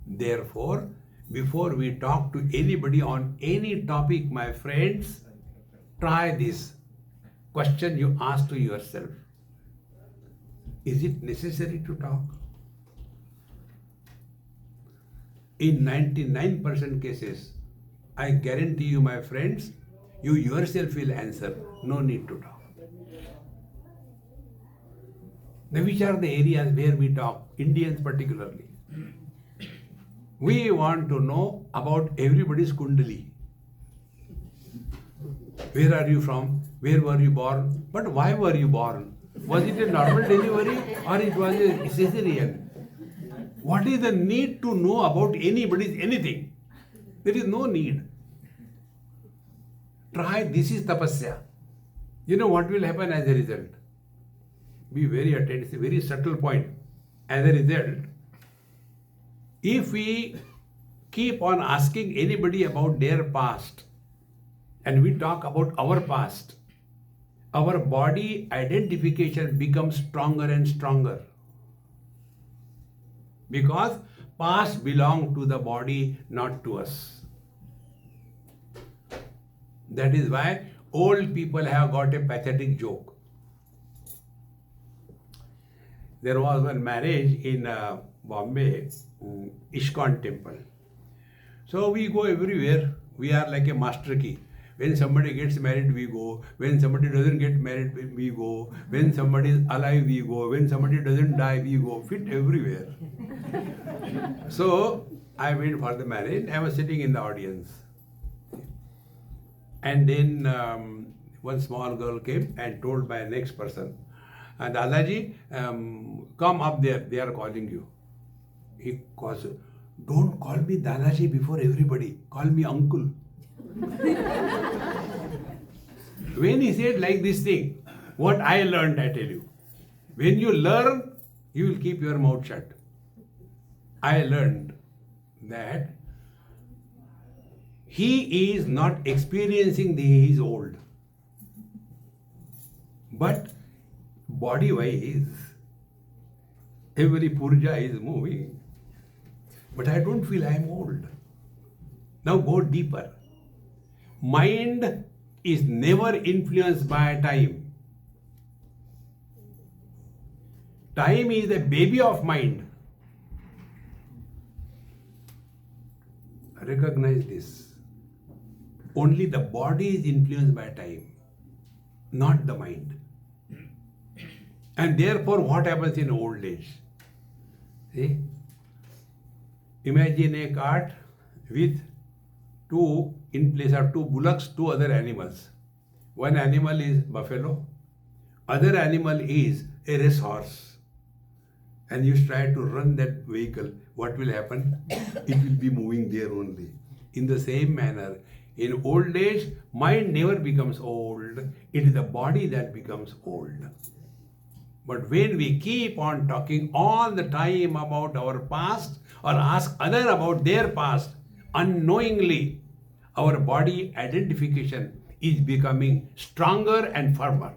Therefore, before we talk to anybody on any topic, my friends, try this question you ask to yourself. Is it necessary to talk? In 99% cases, I guarantee you, my friends, you yourself will answer, no need to talk. Now, which are the areas where we talk, Indians particularly? We want to know about everybody's kundali. Where are you from? Where were you born? But why were you born? Was it a normal delivery or it was a cesarean? What is the need to know about anybody's anything? There is no need. Try, this is tapasya. You know what will happen as a result? Be very attentive, it's a very subtle point. As a result, if we keep on asking anybody about their past and we talk about our past, our body identification becomes stronger and stronger. Because past belongs to the body, not to us. That is why old people have got a pathetic joke. There was one marriage in Bombay, ISKCON temple. So we go everywhere. We are like a master key. When somebody gets married, we go. When somebody doesn't get married, we go. When somebody is alive, we go. When somebody doesn't die, we go. Fit everywhere. So I went for the marriage. I was sitting in the audience. And then one small girl came and told my next person, Dadaji, come up there. They are calling you. He calls, don't call me Dadaji before everybody. Call me uncle. When he said like this thing, what I learned, I tell you. When you learn, you will keep your mouth shut. I learned that he is not experiencing he is old. But body-wise, every purja is moving. But I don't feel I am old. Now go deeper. Mind is never influenced by time. Time is the baby of mind. Recognize this. Only the body is influenced by time, not the mind. And therefore, what happens in old age? See? Imagine a cart with in place of two bullocks, two other animals. One animal is buffalo, other animal is a racehorse. And you try to run that vehicle, what will happen? It will be moving there only. In the same manner, in old age, mind never becomes old. It is the body that becomes old. But when we keep on talking all the time about our past or ask others about their past, unknowingly, our body identification is becoming stronger and firmer.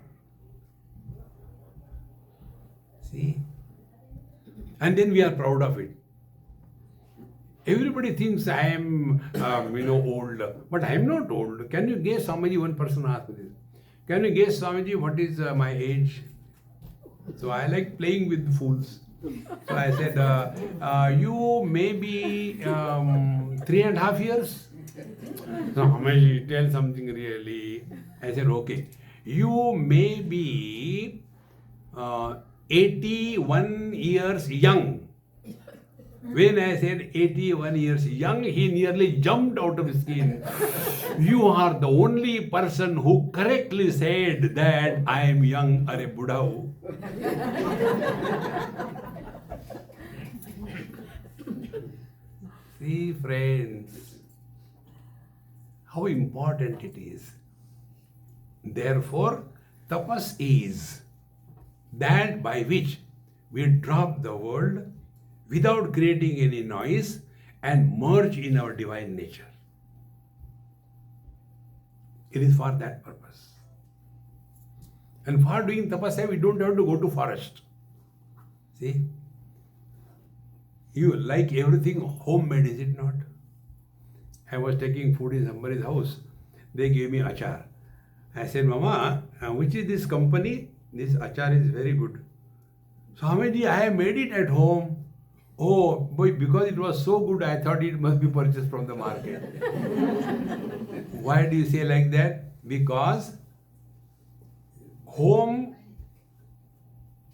See? And then we are proud of it. Everybody thinks I am, old, but I am not old. Can you guess, Swamiji? One person asked me this. Can you guess, Swamiji, what is my age? So I like playing with fools. So I said, you may be 3.5 years. So Swamiji, tell something really. I said, okay. You may be 81 years young. When I said 81 years young, he nearly jumped out of his skin. You are the only person who correctly said that I am young or a Buddha. See, friends, how important it is. Therefore, tapas is that by which we drop the world without creating any noise and merge in our divine nature. It is for that purpose. And for doing tapasya, we don't have to go to forest. See? You like everything homemade, is it not? I was taking food in somebody's house. They gave me achar. I said, Mama, which is this company? This achar is very good. Swamiji, I have made it at home. Oh, boy, because it was so good, I thought it must be purchased from the market. Why do you say like that? Because home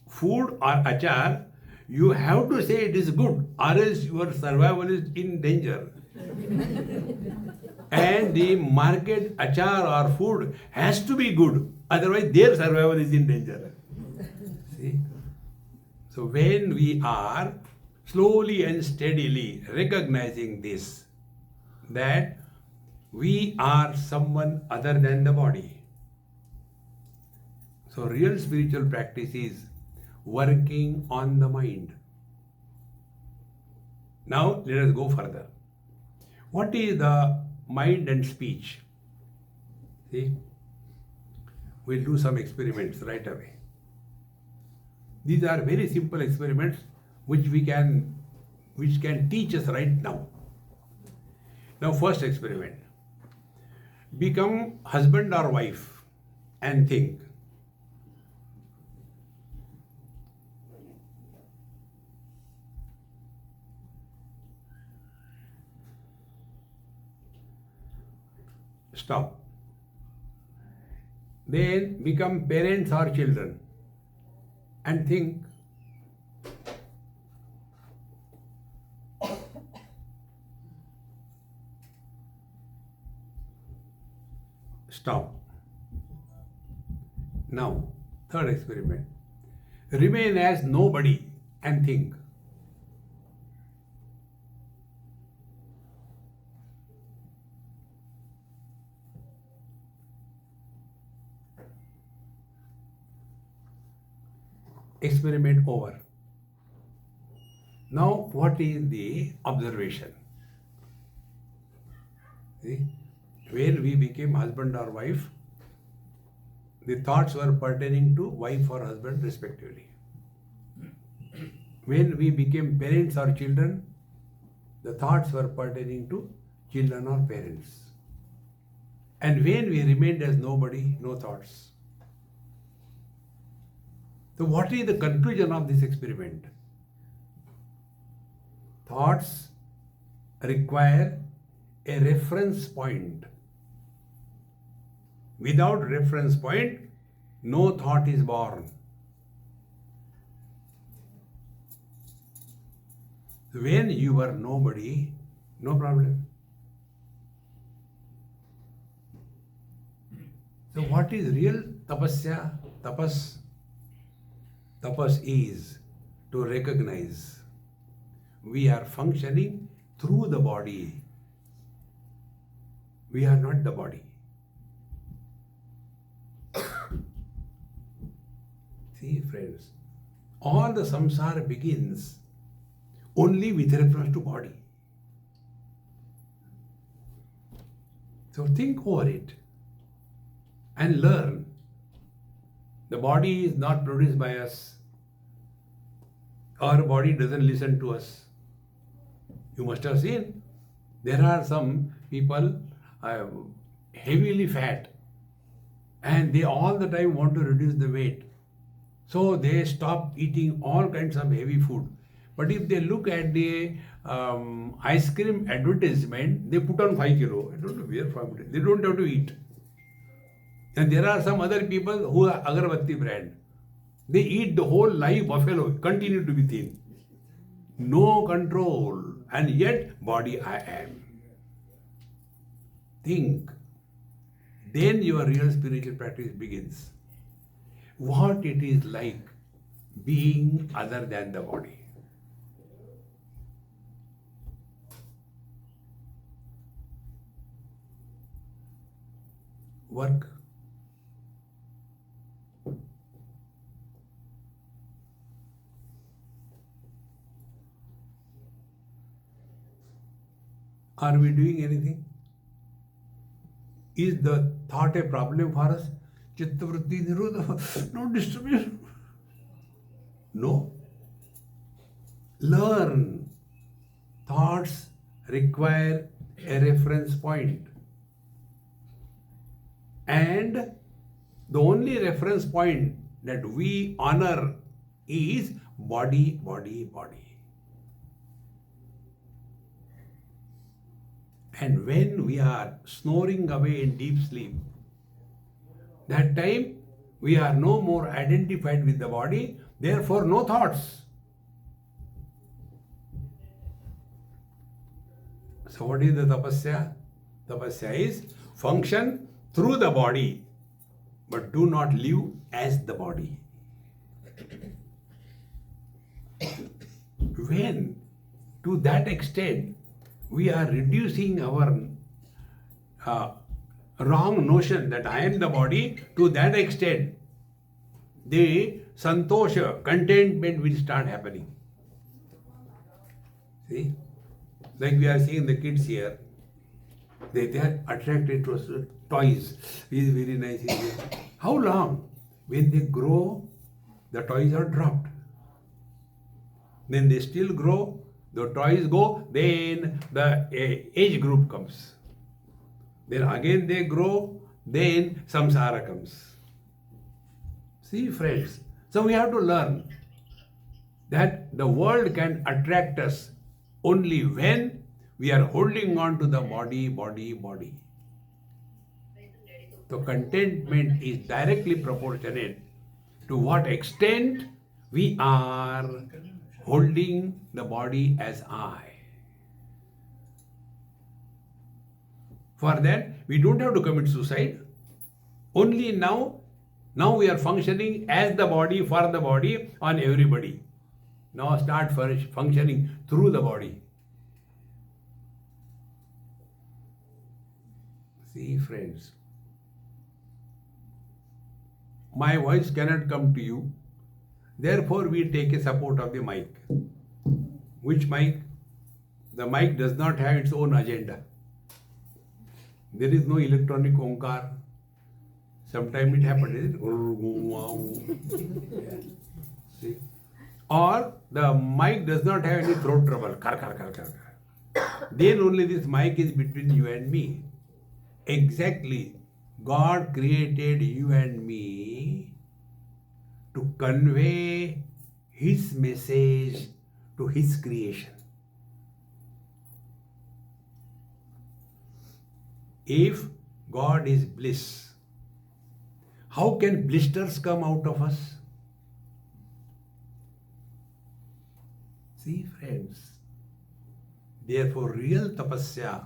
food or achar, you have to say it is good, or else your survival is in danger. And the market achar or food has to be good, otherwise their survival is in danger. See? So when we are slowly and steadily recognizing this, that we are someone other than the body. So real spiritual practice is working on the mind. Now let us go further. What is the mind and speech? See, we'll do some experiments right away. These are very simple experiments which can teach us right now. Now, first experiment. Become husband or wife and think. Stop. Then become parents or children and think. Stop. Now, third experiment. Remain as nobody and think. Experiment over. Now, what is the observation? See? When we became husband or wife, the thoughts were pertaining to wife or husband respectively. When we became parents or children, the thoughts were pertaining to children or parents. And when we remained as nobody, no thoughts. So what is the conclusion of this experiment? Thoughts require a reference point. Without reference point, no thought is born. When you were nobody, no problem. So what is real tapasya? Tapas is to recognize we are functioning through the body. We are not the body. See, friends, all the samsara begins only with reference to body. So think over it and learn. The body is not produced by us. Our body doesn't listen to us. You must have seen there are some people heavily fat and they all the time want to reduce the weight. So they stop eating all kinds of heavy food. But if they look at the ice cream advertisement, they put on 5 kilo. I don't know where from it. They don't have to eat. And there are some other people who are Agarbatti brand. They eat the whole live buffalo, continue to be thin. No control. And yet, body I am. Think. Then your real spiritual practice begins. What it is like being other than the body. Work. Are we doing anything? Is the thought a problem for us? Chittavritti nirodha, no disturbance. No. Learn. Thoughts require a reference point. And the only reference point that we honor is body, body, body. And when we are snoring away in deep sleep, that time we are no more identified with the body, therefore no thoughts. So what is the tapasya? Tapasya is function through the body, but do not live as the body. When to that extent we are reducing our wrong notion that I am the body, to that extent the santosha, contentment will start happening. See? Like we are seeing the kids here, they are attracted to toys. He is very nice. How long? When they grow, the toys are dropped. Then they still grow, the toys go, then the age group comes. Then again they grow, then samsara comes. See, friends, so we have to learn that the world can attract us only when we are holding on to the body, body, body. So contentment is directly proportionate to what extent we are holding the body as I. For that, we don't have to commit suicide. Only now we are functioning as the body, for the body, on everybody. Now start functioning through the body. See, friends, my voice cannot come to you. Therefore, we take a support of the mic. Which mic? The mic does not have its own agenda. There is no electronic onkar. Sometimes it happens. See? Or the mic does not have any throat trouble. Then only this mic is between you and me. Exactly. God created you and me to convey His message to His creation. If God is bliss, how can blisters come out of us? See, friends, therefore real tapasya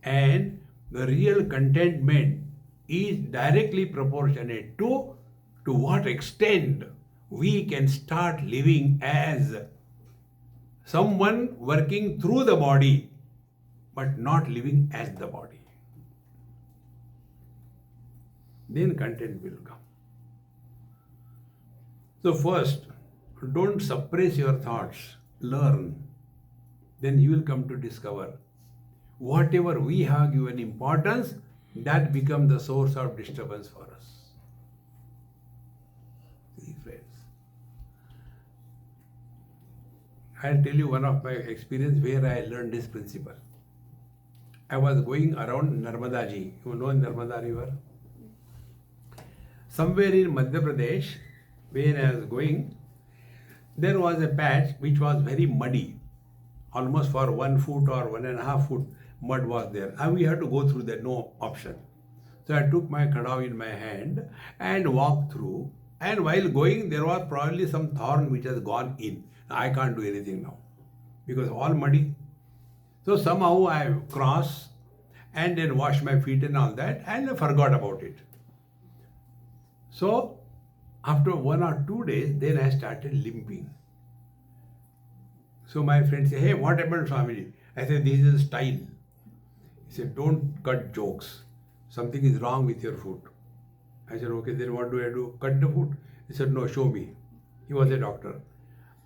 and the real contentment is directly proportionate to what extent we can start living as someone working through the body but not living as the body. Then content will come. So first, don't suppress your thoughts. Learn. Then you will come to discover whatever we have given importance, that becomes the source of disturbance for us. See, friends. I'll tell you one of my experience where I learned this principle. I was going around Narmadaji. You know Narmada River? Somewhere in Madhya Pradesh, where I was going, there was a patch which was very muddy. Almost for 1 foot or 1.5 foot mud was there. And we had to go through there, no option. So I took my khadav in my hand and walked through. And while going, there was probably some thorn which has gone in. I can't do anything now because all muddy. So somehow I crossed and then washed my feet and all that, and I forgot about it. So after 1 or 2 days, then I started limping. So my friend said, "Hey, what happened, Swamiji?" I said, "This is style." He said, "Don't cut jokes. Something is wrong with your foot." I said, "Okay, then what do I do? Cut the foot?" He said, "No, show me." He was a doctor.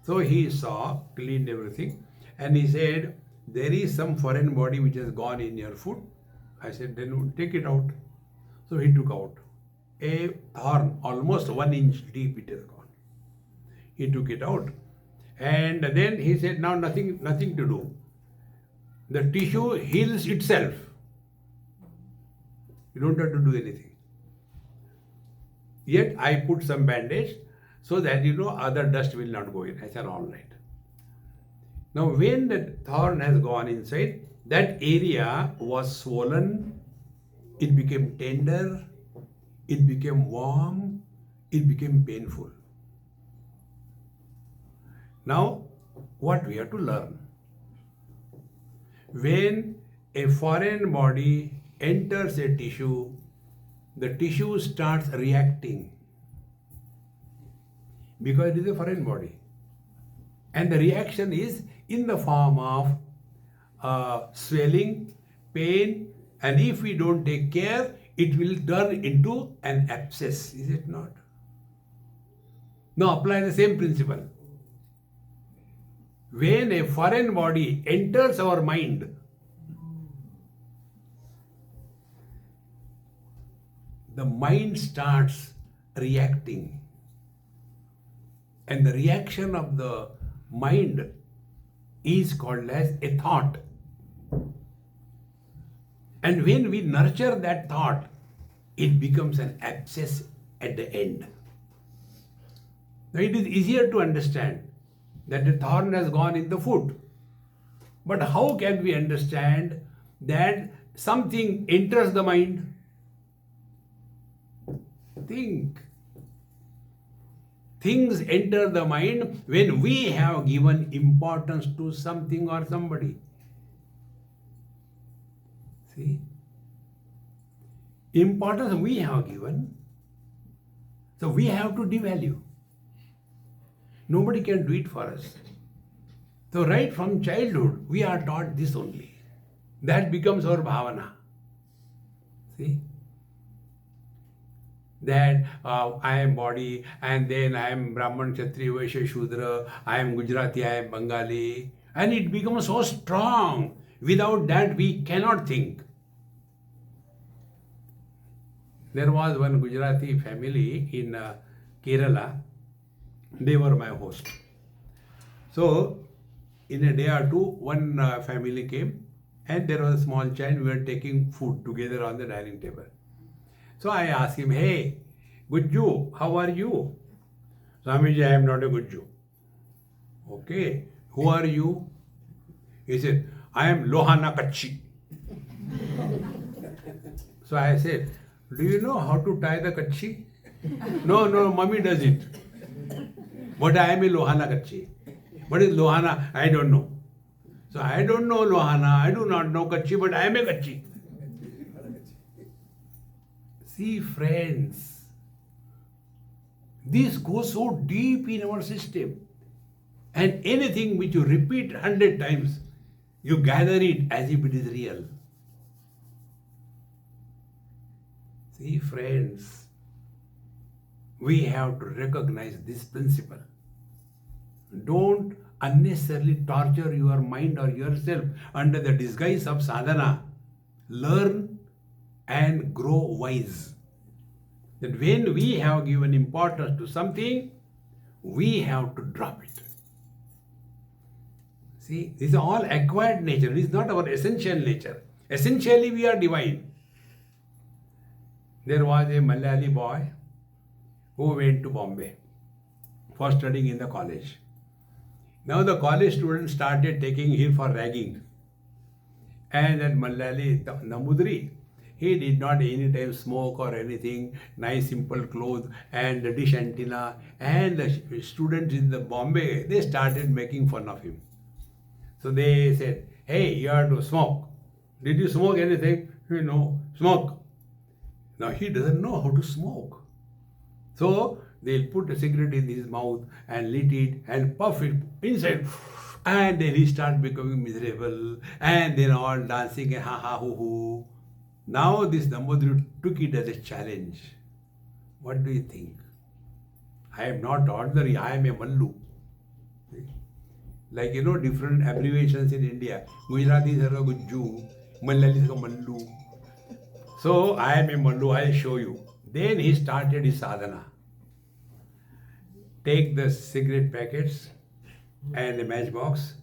So he saw, cleaned everything, and he said, "There is some foreign body which has gone in your foot." I said, "Then take it out." So he took out a thorn, almost 1 inch deep it has gone. He took it out. And then he said, "Now nothing to do. The tissue heals itself. You don't have to do anything." Yet I put some bandage so that other dust will not go in. I said, "All right." Now when the thorn has gone inside, that area was swollen, it became tender, it became warm, it became painful. Now, what we have to learn? When a foreign body enters a tissue, the tissue starts reacting because it is a foreign body. And the reaction is in the form of swelling, pain, and if we don't take care, it will turn into an abscess, is it not? Now apply the same principle. When a foreign body enters our mind, the mind starts reacting. And the reaction of the mind is called as a thought. And when we nurture that thought, it becomes an abscess at the end. Now it is easier to understand that the thorn has gone in the foot. But how can we understand that something enters the mind? Think. Things enter the mind when we have given importance to something or somebody. See? Importance we have given, so we have to devalue. Nobody can do it for us. So right from childhood, we are taught this only. That becomes our bhavana. See? That I am body, and then I am Brahman, Kshatriya, Vaishya, Shudra, I am Gujarati, I am Bengali. And it becomes so strong. Without that, we cannot think. There was one Gujarati family in Kerala. They were my host. So, in a day or two, one family came, and there was a small child. We were taking food together on the dining table. So I asked him, "Hey, good Jew, how are you?" "Swamiji, I am not a good Jew." "Okay, who are you?" He said, "I am Lohana Kachi." So I said, "Do you know how to tie the Kachi?" No, mommy does it. But I am a Lohana Kachi. What is Lohana? I don't know. So I don't know Lohana, I do not know Kachi, but I am a Kachi. See, friends, this goes so deep in our system. And anything which you repeat 100 times, you gather it as if it is real. See, friends, we have to recognize this principle. Don't unnecessarily torture your mind or yourself under the disguise of sadhana. Learn and grow wise. That when we have given importance to something, we have to drop it. See, this is all acquired nature. It is not our essential nature. Essentially, we are divine. There was a Malayali boy who went to Bombay for studying in the college. Now the college students started taking him for ragging. And that Malayali Namudri, he did not any time smoke or anything, nice simple clothes and dish antenna. And the students in the Bombay, they started making fun of him. So they said, hey, you have to smoke. Did you smoke anything? No, smoke. Now he doesn't know how to smoke. So they'll put a cigarette in his mouth and lit it and puff it inside. And then he starts becoming miserable. And then all dancing and ha ha hoo hoo. Now this Nambudri took it as a challenge. What do you think? I am not ordinary, I am a Mallu. Like, different abbreviations in India. Gujaratis are a Gujju, Malayalis are Mallu. So I am a Mallu, I'll show you. Then he started his sadhana. Take the cigarette packets and a matchbox,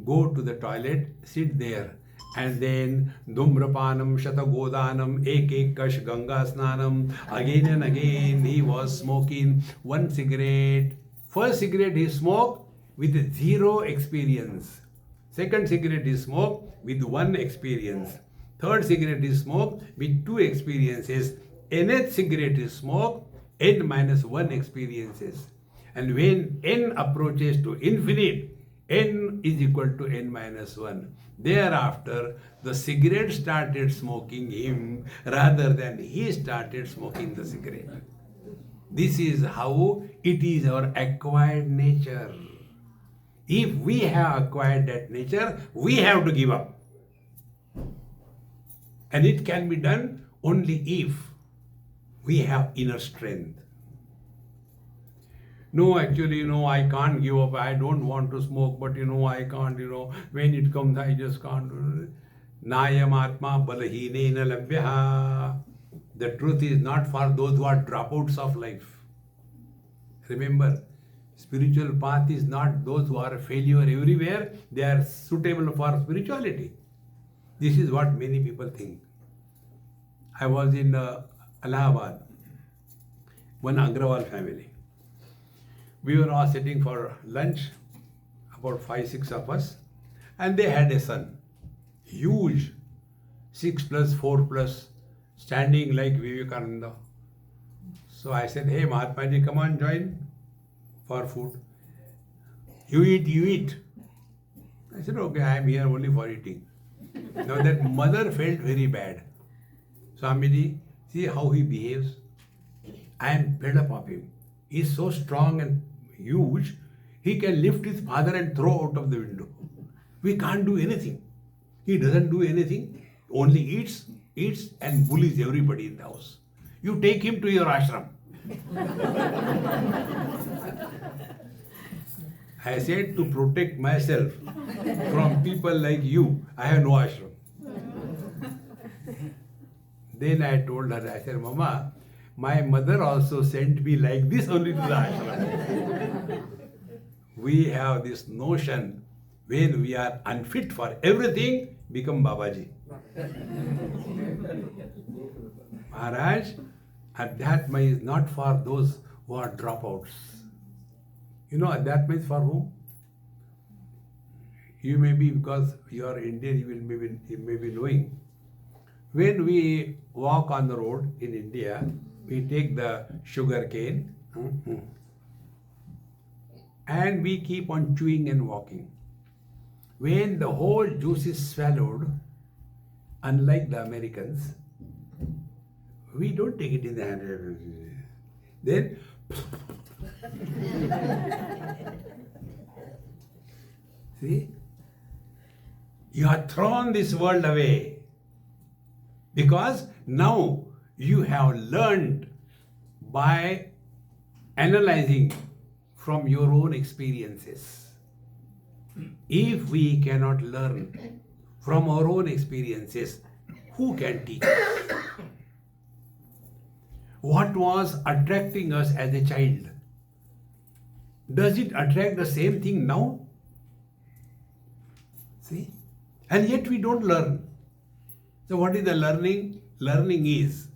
go to the toilet, sit there, and then Dhumrapanam, Shatagodanam, Ek Kash Ganga Snanam. Again and again he was smoking one cigarette. First cigarette he smoked with 0 experience. Second cigarette he smoked with 1 experience. Third cigarette he smoked with 2 experiences. Nth cigarette he smoked n-1 experiences. And when n approaches to infinite, n is equal to n-1. Thereafter, the cigarette started smoking him rather than he started smoking the cigarette. This is how it is our acquired nature. If we have acquired that nature, we have to give up. And it can be done only if we have inner strength. No, actually, I can't give up. I don't want to smoke, but I can't, when it comes, I just can't. Nayam Atma Balahine Labhyaha. The truth is not for those who are dropouts of life. Remember, spiritual path is not those who are a failure everywhere. They are suitable for spirituality. This is what many people think. I was in Allahabad, one Agrawal family. We were all sitting for lunch, about 5-6 of us, and they had a son, huge, 6+, 4+, standing like Vivekananda. So I said, hey Mahatma Ji, come on, join for food. You eat. I said, okay, I am here only for eating. Now that mother felt very bad. Swamiji, see how he behaves. I am fed up of him. He is so strong and huge, he can lift his father and throw out of the window. We can't do anything. He doesn't do anything, only eats and bullies everybody in the house. You take him to your ashram. I said, to protect myself from people like you, I have no ashram. Then I told her, I said, Mama, my mother also sent me like this only to the ashram. We have this notion, when we are unfit for everything, become Babaji. Maharaj, Adhyatma is not for those who are dropouts. Adhyatma is for whom? You may be, because you are Indian, you may be knowing. When we walk on the road in India, we take the sugar cane and we keep on chewing and walking. When the whole juice is swallowed, unlike the Americans, we don't take it in the hand. Then, see, you have thrown this world away because now you have learned by analyzing from your own experiences. If we cannot learn from our own experiences, who can teach us? What was attracting us as a child? Does it attract the same thing now? See? And yet we don't learn. So what is the learning? Learning is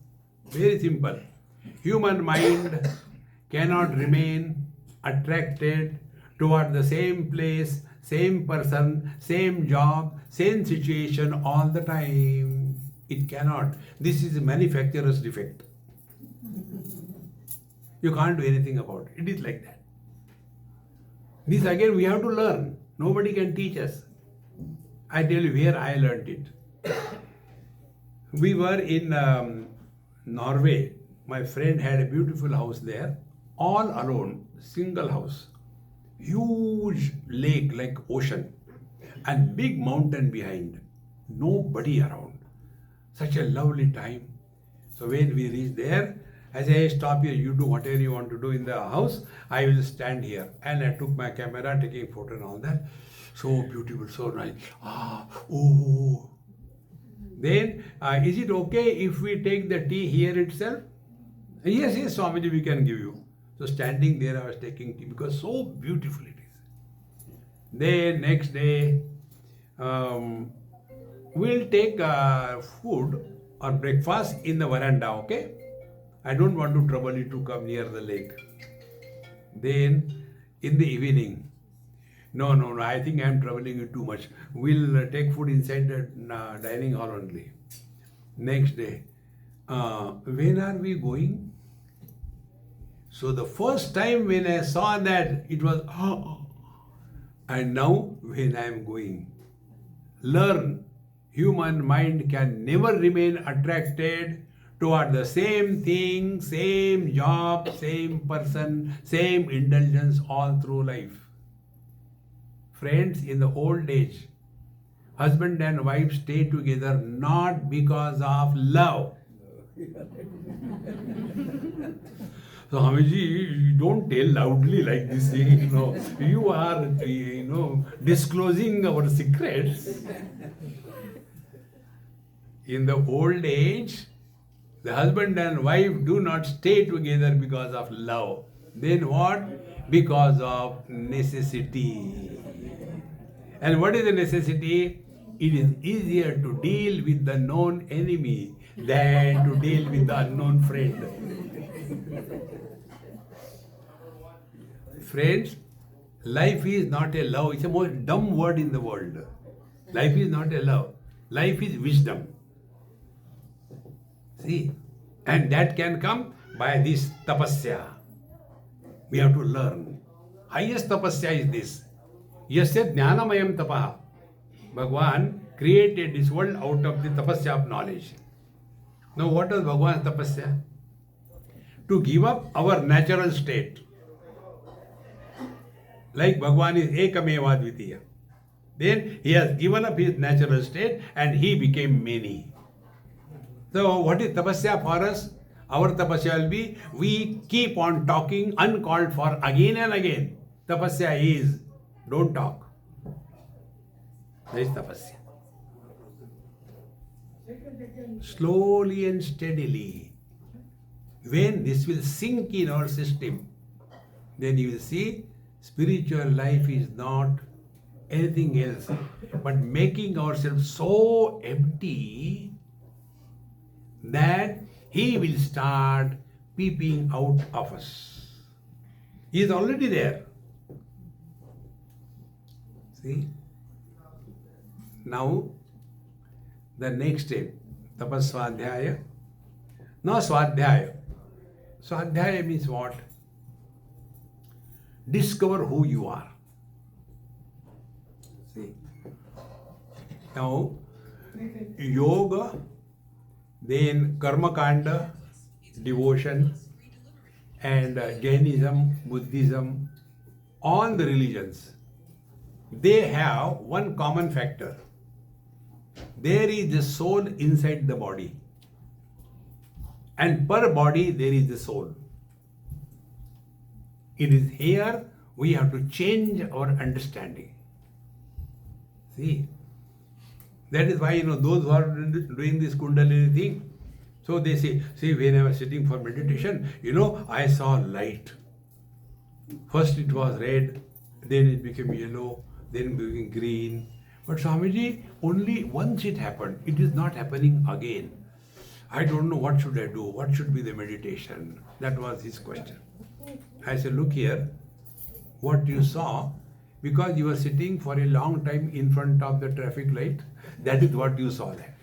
very simple. Human mind cannot remain attracted toward the same place, same person, same job, same situation all the time. It cannot. This is a manufacturer's defect. You can't do anything about it. It is like that. This again we have to learn. Nobody can teach us. I tell you where I learned it. We were in Norway. My friend had a beautiful house there, all alone, single house. Huge lake like ocean and big mountain behind. Nobody around. Such a lovely time. So when we reached there, I said, hey, stop here, you do whatever you want to do in the house, I will stand here. And I took my camera, taking photo and all that. So beautiful, so nice. Oh. Then, is it okay if we take the tea here itself? Yes, Swamiji, we can give you. So standing there, I was taking tea because so beautiful it is. Then next day, we'll take food or breakfast in the veranda, okay? I don't want to trouble you to come near the lake. Then in the evening, no, I think I'm troubling you too much. We'll take food inside the dining hall only. Next day, when are we going? So the first time when I saw that, it was, and now when I am going, learn, human mind can never remain attracted toward the same thing, same job, same person, same indulgence all through life. Friends, in the old age, husband and wife stay together not because of love. So, Hamiji, you don't tell loudly like this thing, You are, disclosing our secrets. In the old age, the husband and wife do not stay together because of love. Then what? Because of necessity. And what is the necessity? It is easier to deal with the known enemy than to deal with the unknown friend. Friends, life is not a love. It's the most dumb word in the world. Life is not a love. Life is wisdom. See? And that can come by this tapasya. We have to learn. Highest tapasya is this. Yasya jnanamayam tapaha. Bhagwan created this world out of the tapasya of knowledge. Now what was Bhagwan's tapasya? To give up our natural state. Like Bhagwan is ekameva dvitiya. Then he has given up his natural state and he became many. So what is tapasya for us? Our tapasya will be, we keep on talking uncalled for again and again. Tapasya is, don't talk. That is tapasya. Slowly and steadily, when this will sink in our system, then you will see spiritual life is not anything else but making ourselves so empty that he will start peeping out of us. He is already there. See? Now, the next step, tapaswadhyaya. Now, swadhyaya. Swadhyaya means what? Discover who you are. See? Now, yoga, then karma kanda, devotion, and Jainism, Buddhism, all the religions, they have one common factor. There is the soul inside the body. And per body there is the soul. It is here we have to change our understanding. See, that is why, those who are doing this Kundalini thing, so they say, see, when I was sitting for meditation, I saw light. First it was red, then it became yellow, then it became green. But Swamiji, only once it happened. It is not happening again. I don't know what should I do. What should be the meditation? That was his question. I said, look here, what you saw, because you were sitting for a long time in front of the traffic light, that is what you saw there.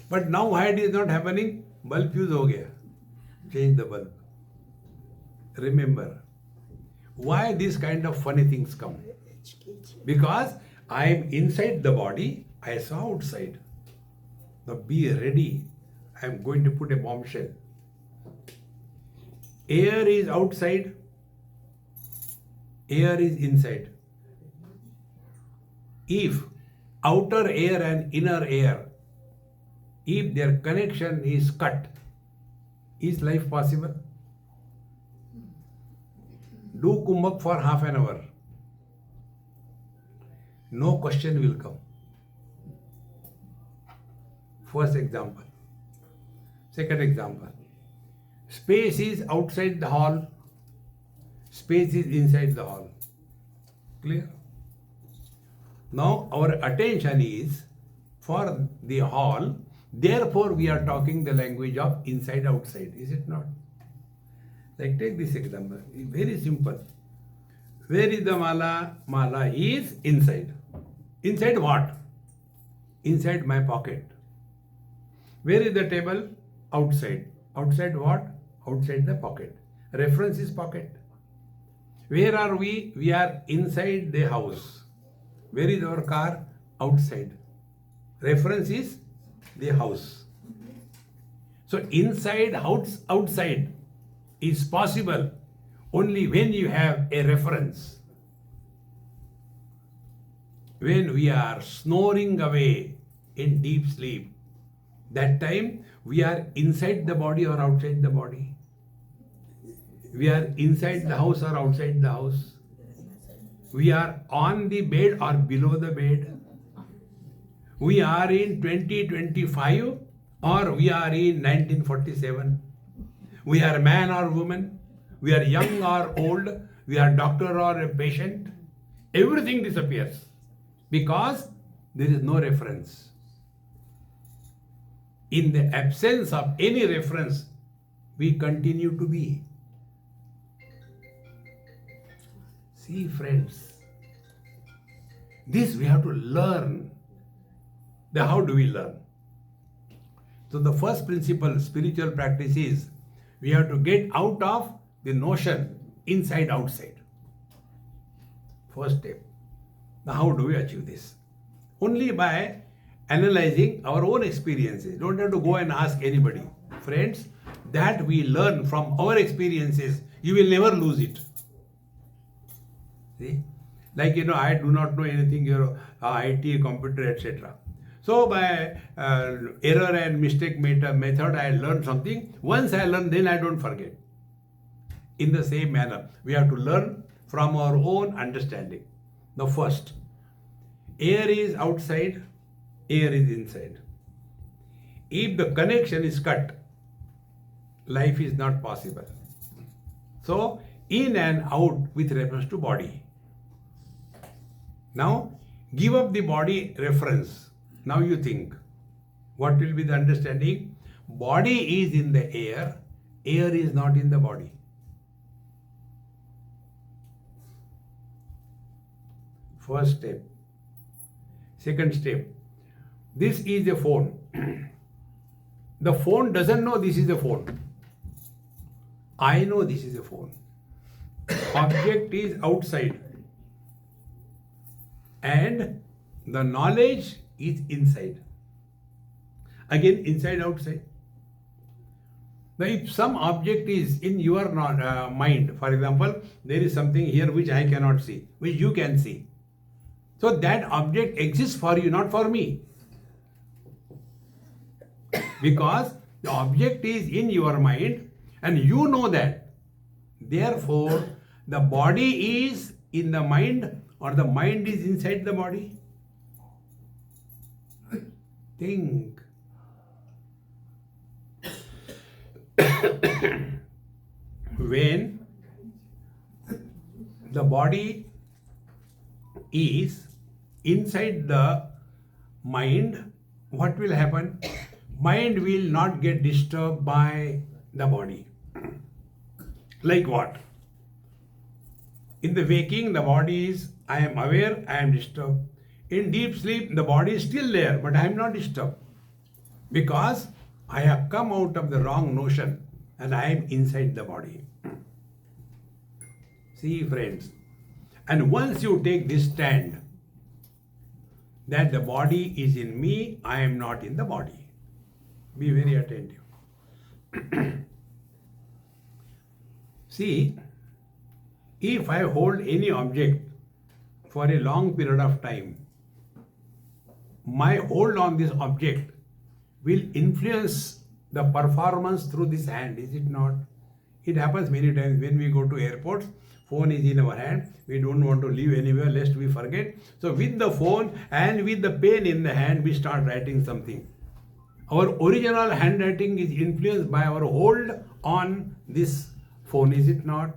But now why it is not happening? Bulb fuse ho gaya. Change the bulb. Remember, why these kind of funny things come? Because I am inside the body, I saw outside. Now be ready. I am going to put a bombshell. Air is outside, air is inside. If outer air and inner air, if their connection is cut, is life possible? Do kumbhak for half an hour. No question will come. First example. Second example. Space is outside the hall. Space is inside the hall. Clear? Now our attention is for the hall. Therefore we are talking the language of inside outside. Is it not? Like take this example. It's very simple. Where is the mala? Mala is inside. Inside what? Inside my pocket. Where is the table? Outside. Outside what? Outside the pocket. Reference is pocket. Where are we? We are inside the house. Where is our car? Outside. Reference is the house. So inside, outside is possible only when you have a reference. When we are snoring away in deep sleep, that time we are inside the body or outside the body. We are inside the house or outside the house. We are on the bed or below the bed. We are in 2025 or we are in 1947. We are man or woman. We are young or old. We are doctor or a patient. Everything disappears because there is no reference. In the absence of any reference, we continue to be. See, friends, this we have to learn. Then how do we learn? So the first principle, spiritual practice is we have to get out of the notion inside outside. First step. Now how do we achieve this? Only by analyzing our own experiences. Don't have to go and ask anybody. Friends, that we learn from our experiences, you will never lose it. See? Like, I do not know anything, IT, computer, etc. So by error and mistake method, I learned something. Once I learn, then I don't forget. In the same manner, we have to learn from our own understanding. Now first, air is outside, air is inside. If the connection is cut, life is not possible. So, in and out with reference to body. Now, give up the body reference. Now you think, what will be the understanding? Body is in the air is not in the body. First step. Second step. This is a phone. The phone doesn't know this is a phone. I know this is a phone. Object is outside. And the knowledge is inside. Again, inside, outside. Now, if some object is in your mind, for example, there is something here which I cannot see, which you can see. So that object exists for you, not for me. Because the object is in your mind and you know that. Therefore, the body is in the mind or the mind is inside the body. Think. When the body is inside the mind, what will happen? Mind will not get disturbed by the body. Like what? In the waking, the body is, I am aware, I am disturbed. In deep sleep, the body is still there, but I am not disturbed. Because I have come out of the wrong notion and I am inside the body. See, friends, and once you take this stand that the body is in me, I am not in the body. Be very attentive. See, if I hold any object for a long period of time, my hold on this object will influence the performance through this hand, is it not? It happens many times when we go to airports, phone is in our hand, we don't want to leave anywhere lest we forget. So with the phone and with the pen in the hand, we start writing something. Our original handwriting is influenced by our hold on this phone, is it not?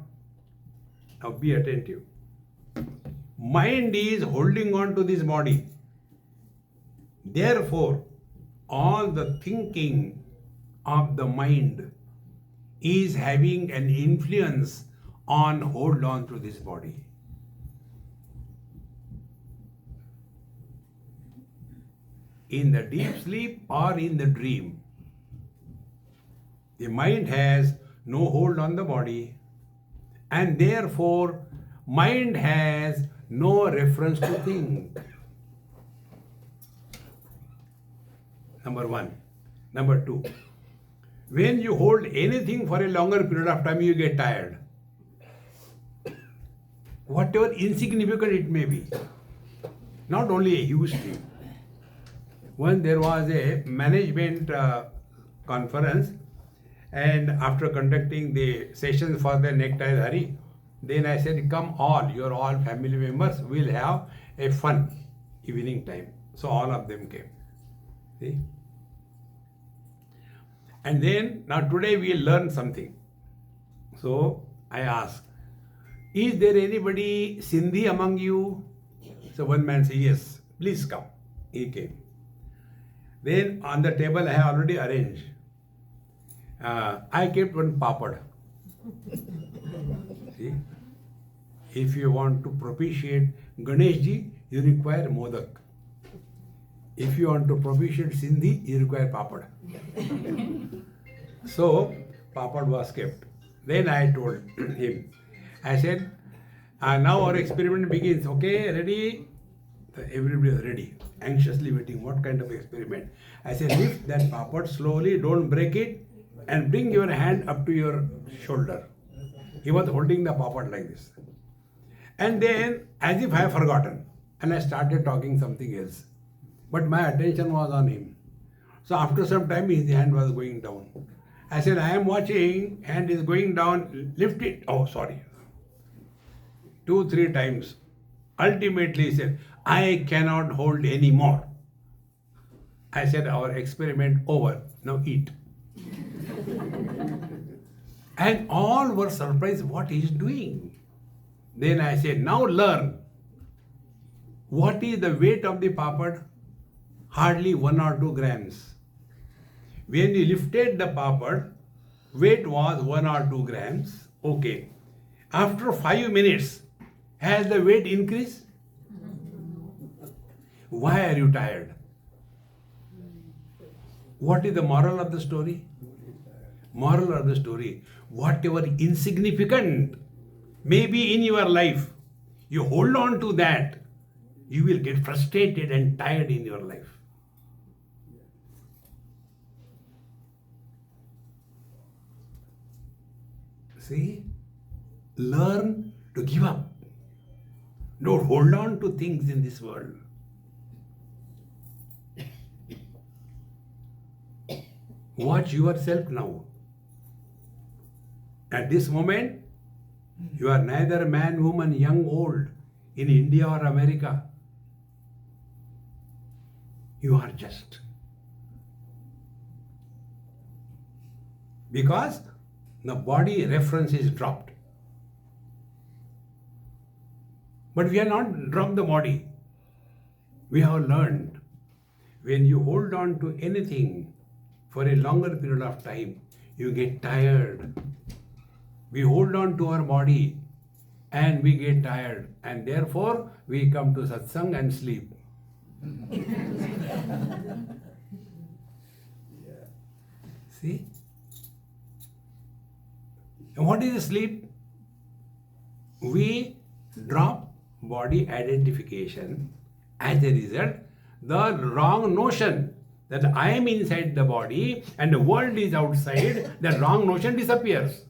Now be attentive. Mind is holding on to this body. Therefore, all the thinking of the mind is having an influence on hold on to this body. In the deep sleep or in the dream, the mind has no hold on the body, and therefore mind has no reference to think. Number one. Number two, when you hold anything for a longer period of time, you get tired. Whatever insignificant it may be, not only a huge thing. When there was a management conference, and after conducting the sessions for the necktie hari, then I said, come all, you're all family members, we'll have a fun evening time. So all of them came. See? And then, now today we'll learn something. So I asked, is there anybody Sindhi among you? So one man said, yes, please come. He came. Then on the table I have already arranged. I kept one papad. See? If you want to propitiate Ganeshji, you require modak. If you want to propitiate Sindhi, you require papad. So, papad was kept. Then I told him, I said, now our experiment begins. Okay, ready? Everybody was ready, anxiously waiting. What kind of experiment? I said, lift that papad slowly, don't break it, and bring your hand up to your shoulder. He was holding the papad like this. And then, as if I have forgotten, and I started talking something else. But my attention was on him. So after some time, his hand was going down. I said, I am watching, hand is going down, lift it. Oh, sorry. 2-3 times. Ultimately, he said, I cannot hold any more. I said, our experiment over. Now eat. And all were surprised what he is doing. Then I said, now learn. What is the weight of the papad? Hardly 1 or 2 grams. When you lifted the papad, weight was 1 or 2 grams. Okay. After 5 minutes, has the weight increased? Why are you tired? What is the moral of the story? Moral of the story, whatever insignificant may be in your life, you hold on to that, you will get frustrated and tired in your life. See, learn to give up. Don't hold on to things in this world. Watch yourself now. At this moment, you are neither man, woman, young, old, in India or America. You are just Because the body reference is dropped. But we have not dropped the body. We have learned when you hold on to anything for a longer period of time, you get tired. We hold on to our body and we get tired, and therefore we come to satsang and sleep. See? And what is sleep? We drop body identification. As a result, the wrong notion that I am inside the body and the world is outside, that wrong notion disappears.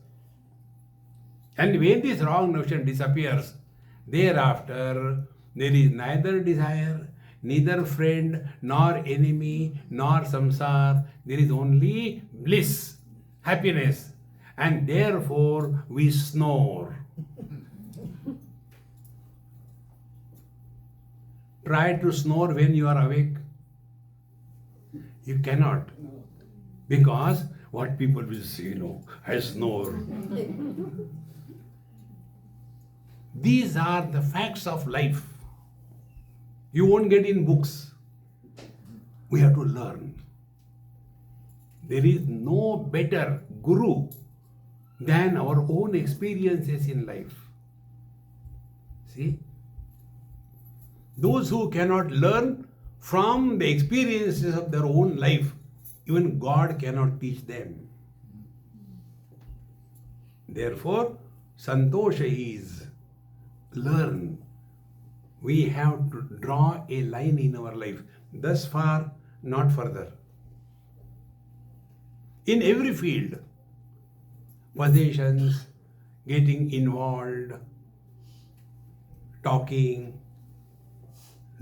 And when this wrong notion disappears, thereafter there is neither desire, neither friend, nor enemy, nor samsara. There is only bliss, happiness. And therefore we snore. Try to snore when you are awake. You cannot. Because what people will say, I snore. These are the facts of life. You won't get in books. We have to learn. There is no better guru than our own experiences in life. See? Those who cannot learn from the experiences of their own life, even God cannot teach them. Therefore, santosha is learn. We have to draw a line in our life. Thus far, not further. In every field, possessions, getting involved, talking,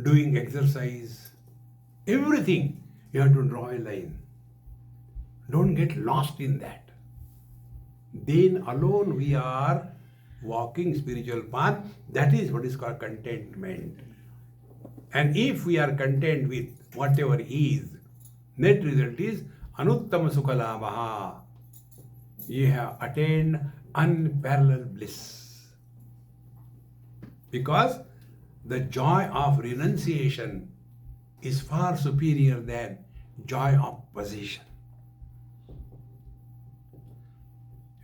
doing exercise, everything, you have to draw a line. Don't get lost in that. Then alone we are walking spiritual path. That is what is called contentment. And if we are content with whatever is, net result is anuttama sukhalabha. You have attained unparalleled bliss. Because the joy of renunciation is far superior than joy of possession.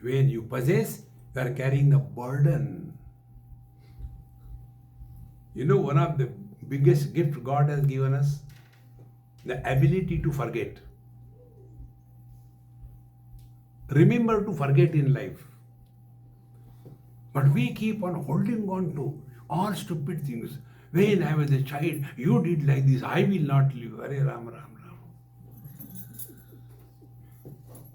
When you possess, you are carrying the burden. One of the biggest gifts God has given us, the ability to forget. Remember to forget in life. But we keep on holding on to all stupid things. When I was a child, you did like this, I will not live. Hare Ram, Ram, Ram.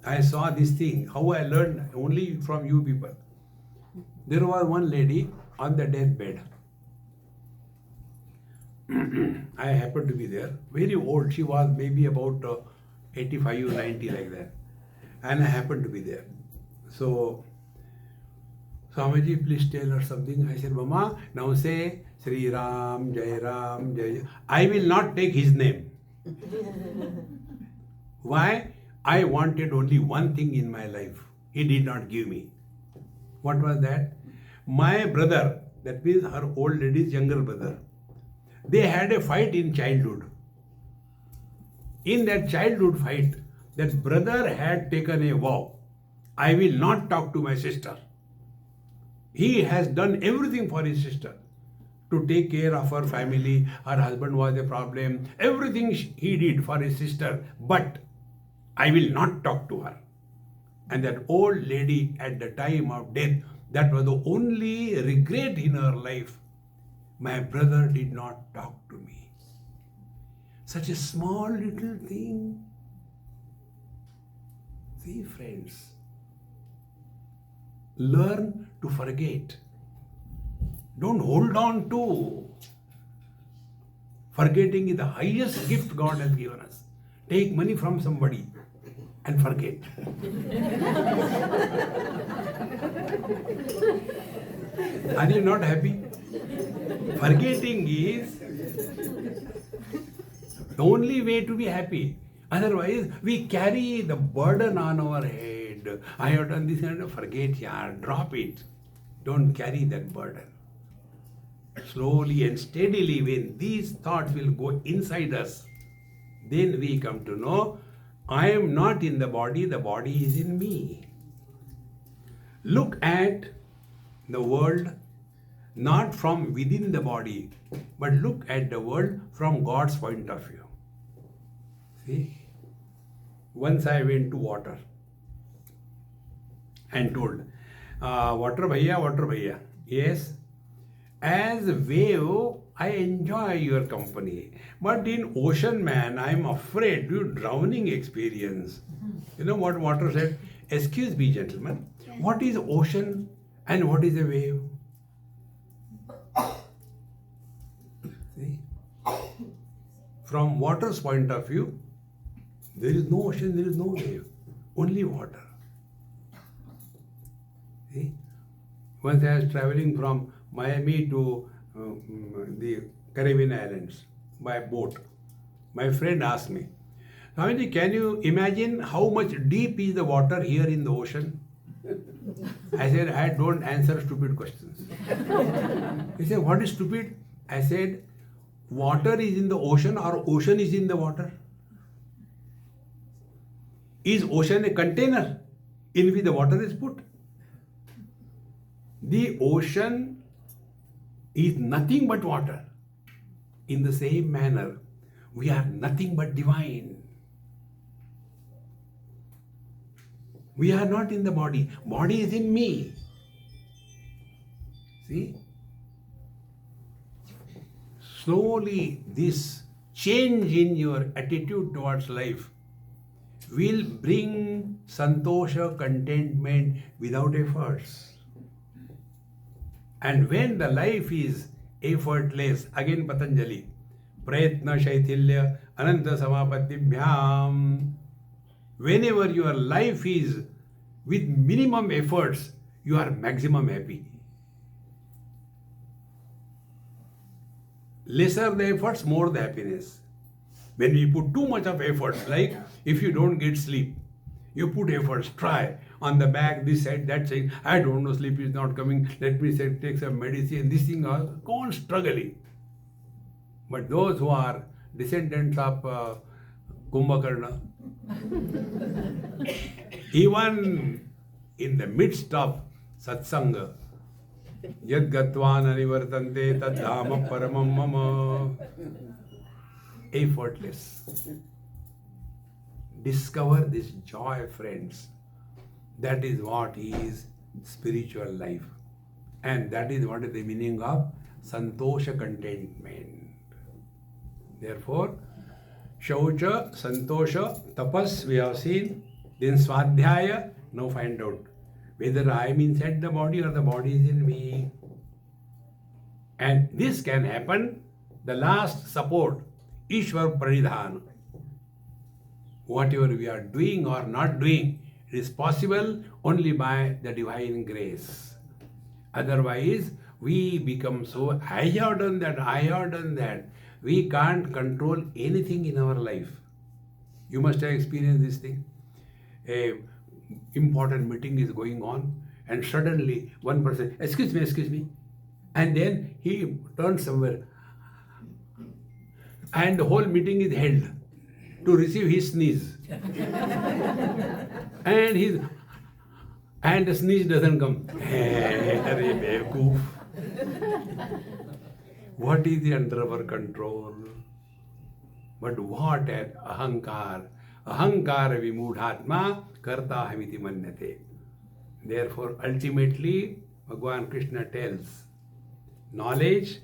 I saw this thing, how I learned only from you people. There was one lady on the deathbed. I happened to be there. Very old. She was maybe about 85 or 90 like that. And I happened to be there. So, Swamiji, please tell her something. I said, Mama, now say Sri Ram, Jai Ram, Jai. I will not take his name. Why? I wanted only one thing in my life. He did not give me. What was that? My brother, that means her old lady's younger brother, they had a fight in childhood. In that childhood fight, that brother had taken a vow. I will not talk to my sister. He has done everything for his sister to take care of her family. Her husband was a problem. Everything he did for his sister. But I will not talk to her. And that old lady at the time of death, that was the only regret in her life. My brother did not talk to me. Such a small little thing. See, friends, learn to forget. Don't hold on to. Forgetting is the highest gift God has given us. Take money from somebody and forget. Are you not happy? Forgetting is the only way to be happy. Otherwise, we carry the burden on our head. I have done this and forget, yeah, drop it. Don't carry that burden. Slowly and steadily, when these thoughts will go inside us, then we come to know, I am not in the body is in me. Look at the world not from within the body, but look at the world from God's point of view. See? Once I went to water and told, water bhaiya. Yes, as a wave, I enjoy your company. But in ocean, man, I am afraid to drowning experience. You know what water said? Excuse me, gentlemen, what is ocean and what is a wave? See? From water's point of view, there is no ocean, there is no wave, only water. See? Once I was traveling from Miami to the Caribbean islands by boat. My friend asked me, Swamiji, can you imagine how much deep is the water here in the ocean? I said, I don't answer stupid questions. He said, what is stupid? I said, water is in the ocean or ocean is in the water? Is ocean a container in which the water is put? The ocean is nothing but water. In the same manner, we are nothing but divine. We are not in the body. Body is in me. See? Slowly, this change in your attitude towards life will bring santosha, contentment without efforts. And when the life is effortless, again Patanjali, prayatna shaithilya ananta samapatibhyam. Whenever your life is with minimum efforts, you are maximum happy. Lesser the efforts, more the happiness. When we put too much of efforts, like if you don't get sleep, you put efforts, try on the back, this side, that side, I don't know, sleep is not coming, let me say, take some medicine, this thing, go on struggling. But those who are descendants of Kumbhakarna, even in the midst of satsanga, yad gatvan anivartante tad dhama paramam mama, effortless. Discover this joy, friends. That is what is spiritual life. And that is what is the meaning of santosha, contentment. Therefore, shaucha, santosha, tapas we have seen, then swadhyaya, now find out whether I am inside the body or the body is in me. And this can happen, the last support, Ishwar Pranidhan. Whatever we are doing or not doing, it is possible only by the divine grace. Otherwise, we become so, I have done that. We can't control anything in our life. You must have experienced this thing. A important meeting is going on and suddenly one person, excuse me, and then he turns somewhere and the whole meeting is held to receive his sneeze. And the sneeze doesn't come. What is under our control? But what at ahankar? Ahankara vimudhatma karta hamiti manyate. Therefore, ultimately, Bhagavan Krishna tells, knowledge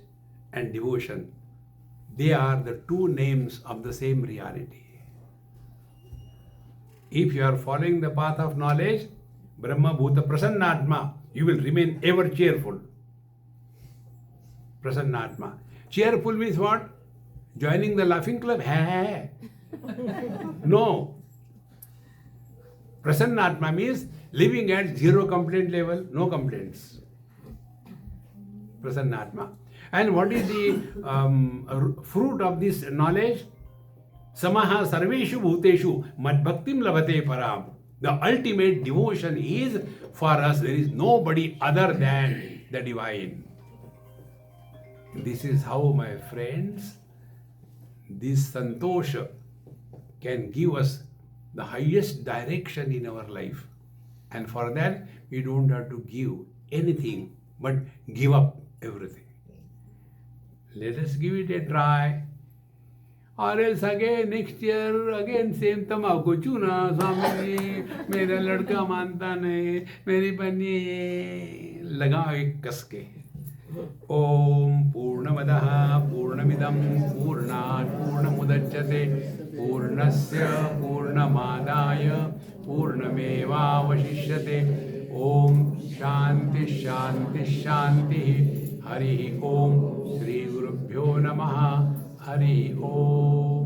and devotion, they are the two names of the same reality. If you are following the path of knowledge, Brahma Bhuta Prasannatma, you will remain ever cheerful. Prasannatma. Cheerful means what? Joining the laughing club? No. Prasannatma means living at zero complaint level, no complaints. Prasannatma. And what is the fruit of this knowledge? Samaha sarveshu bhuteshu madbhaktim labhate param. The ultimate devotion is for us. There is nobody other than the divine. This is how, my friends, this santosha can give us the highest direction in our life. And for that, we don't have to give anything but give up everything. Let us give it a try. Or else again next year again same तम्बाकू चूना स्वामी जी मेरा लड़का मानता नहीं मेरी बन्नी लगाओ एक कस के. ओम पूर्णमदः पूर्णमिदं पूर्णात् पूर्णमुदच्यते पूर्णस्य पूर्णमादाय पूर्णमेवावशिष्यते. ओम शांति शांति शांति. हरि ओम. श्री गुरुभ्यो नमः. हरि ओम.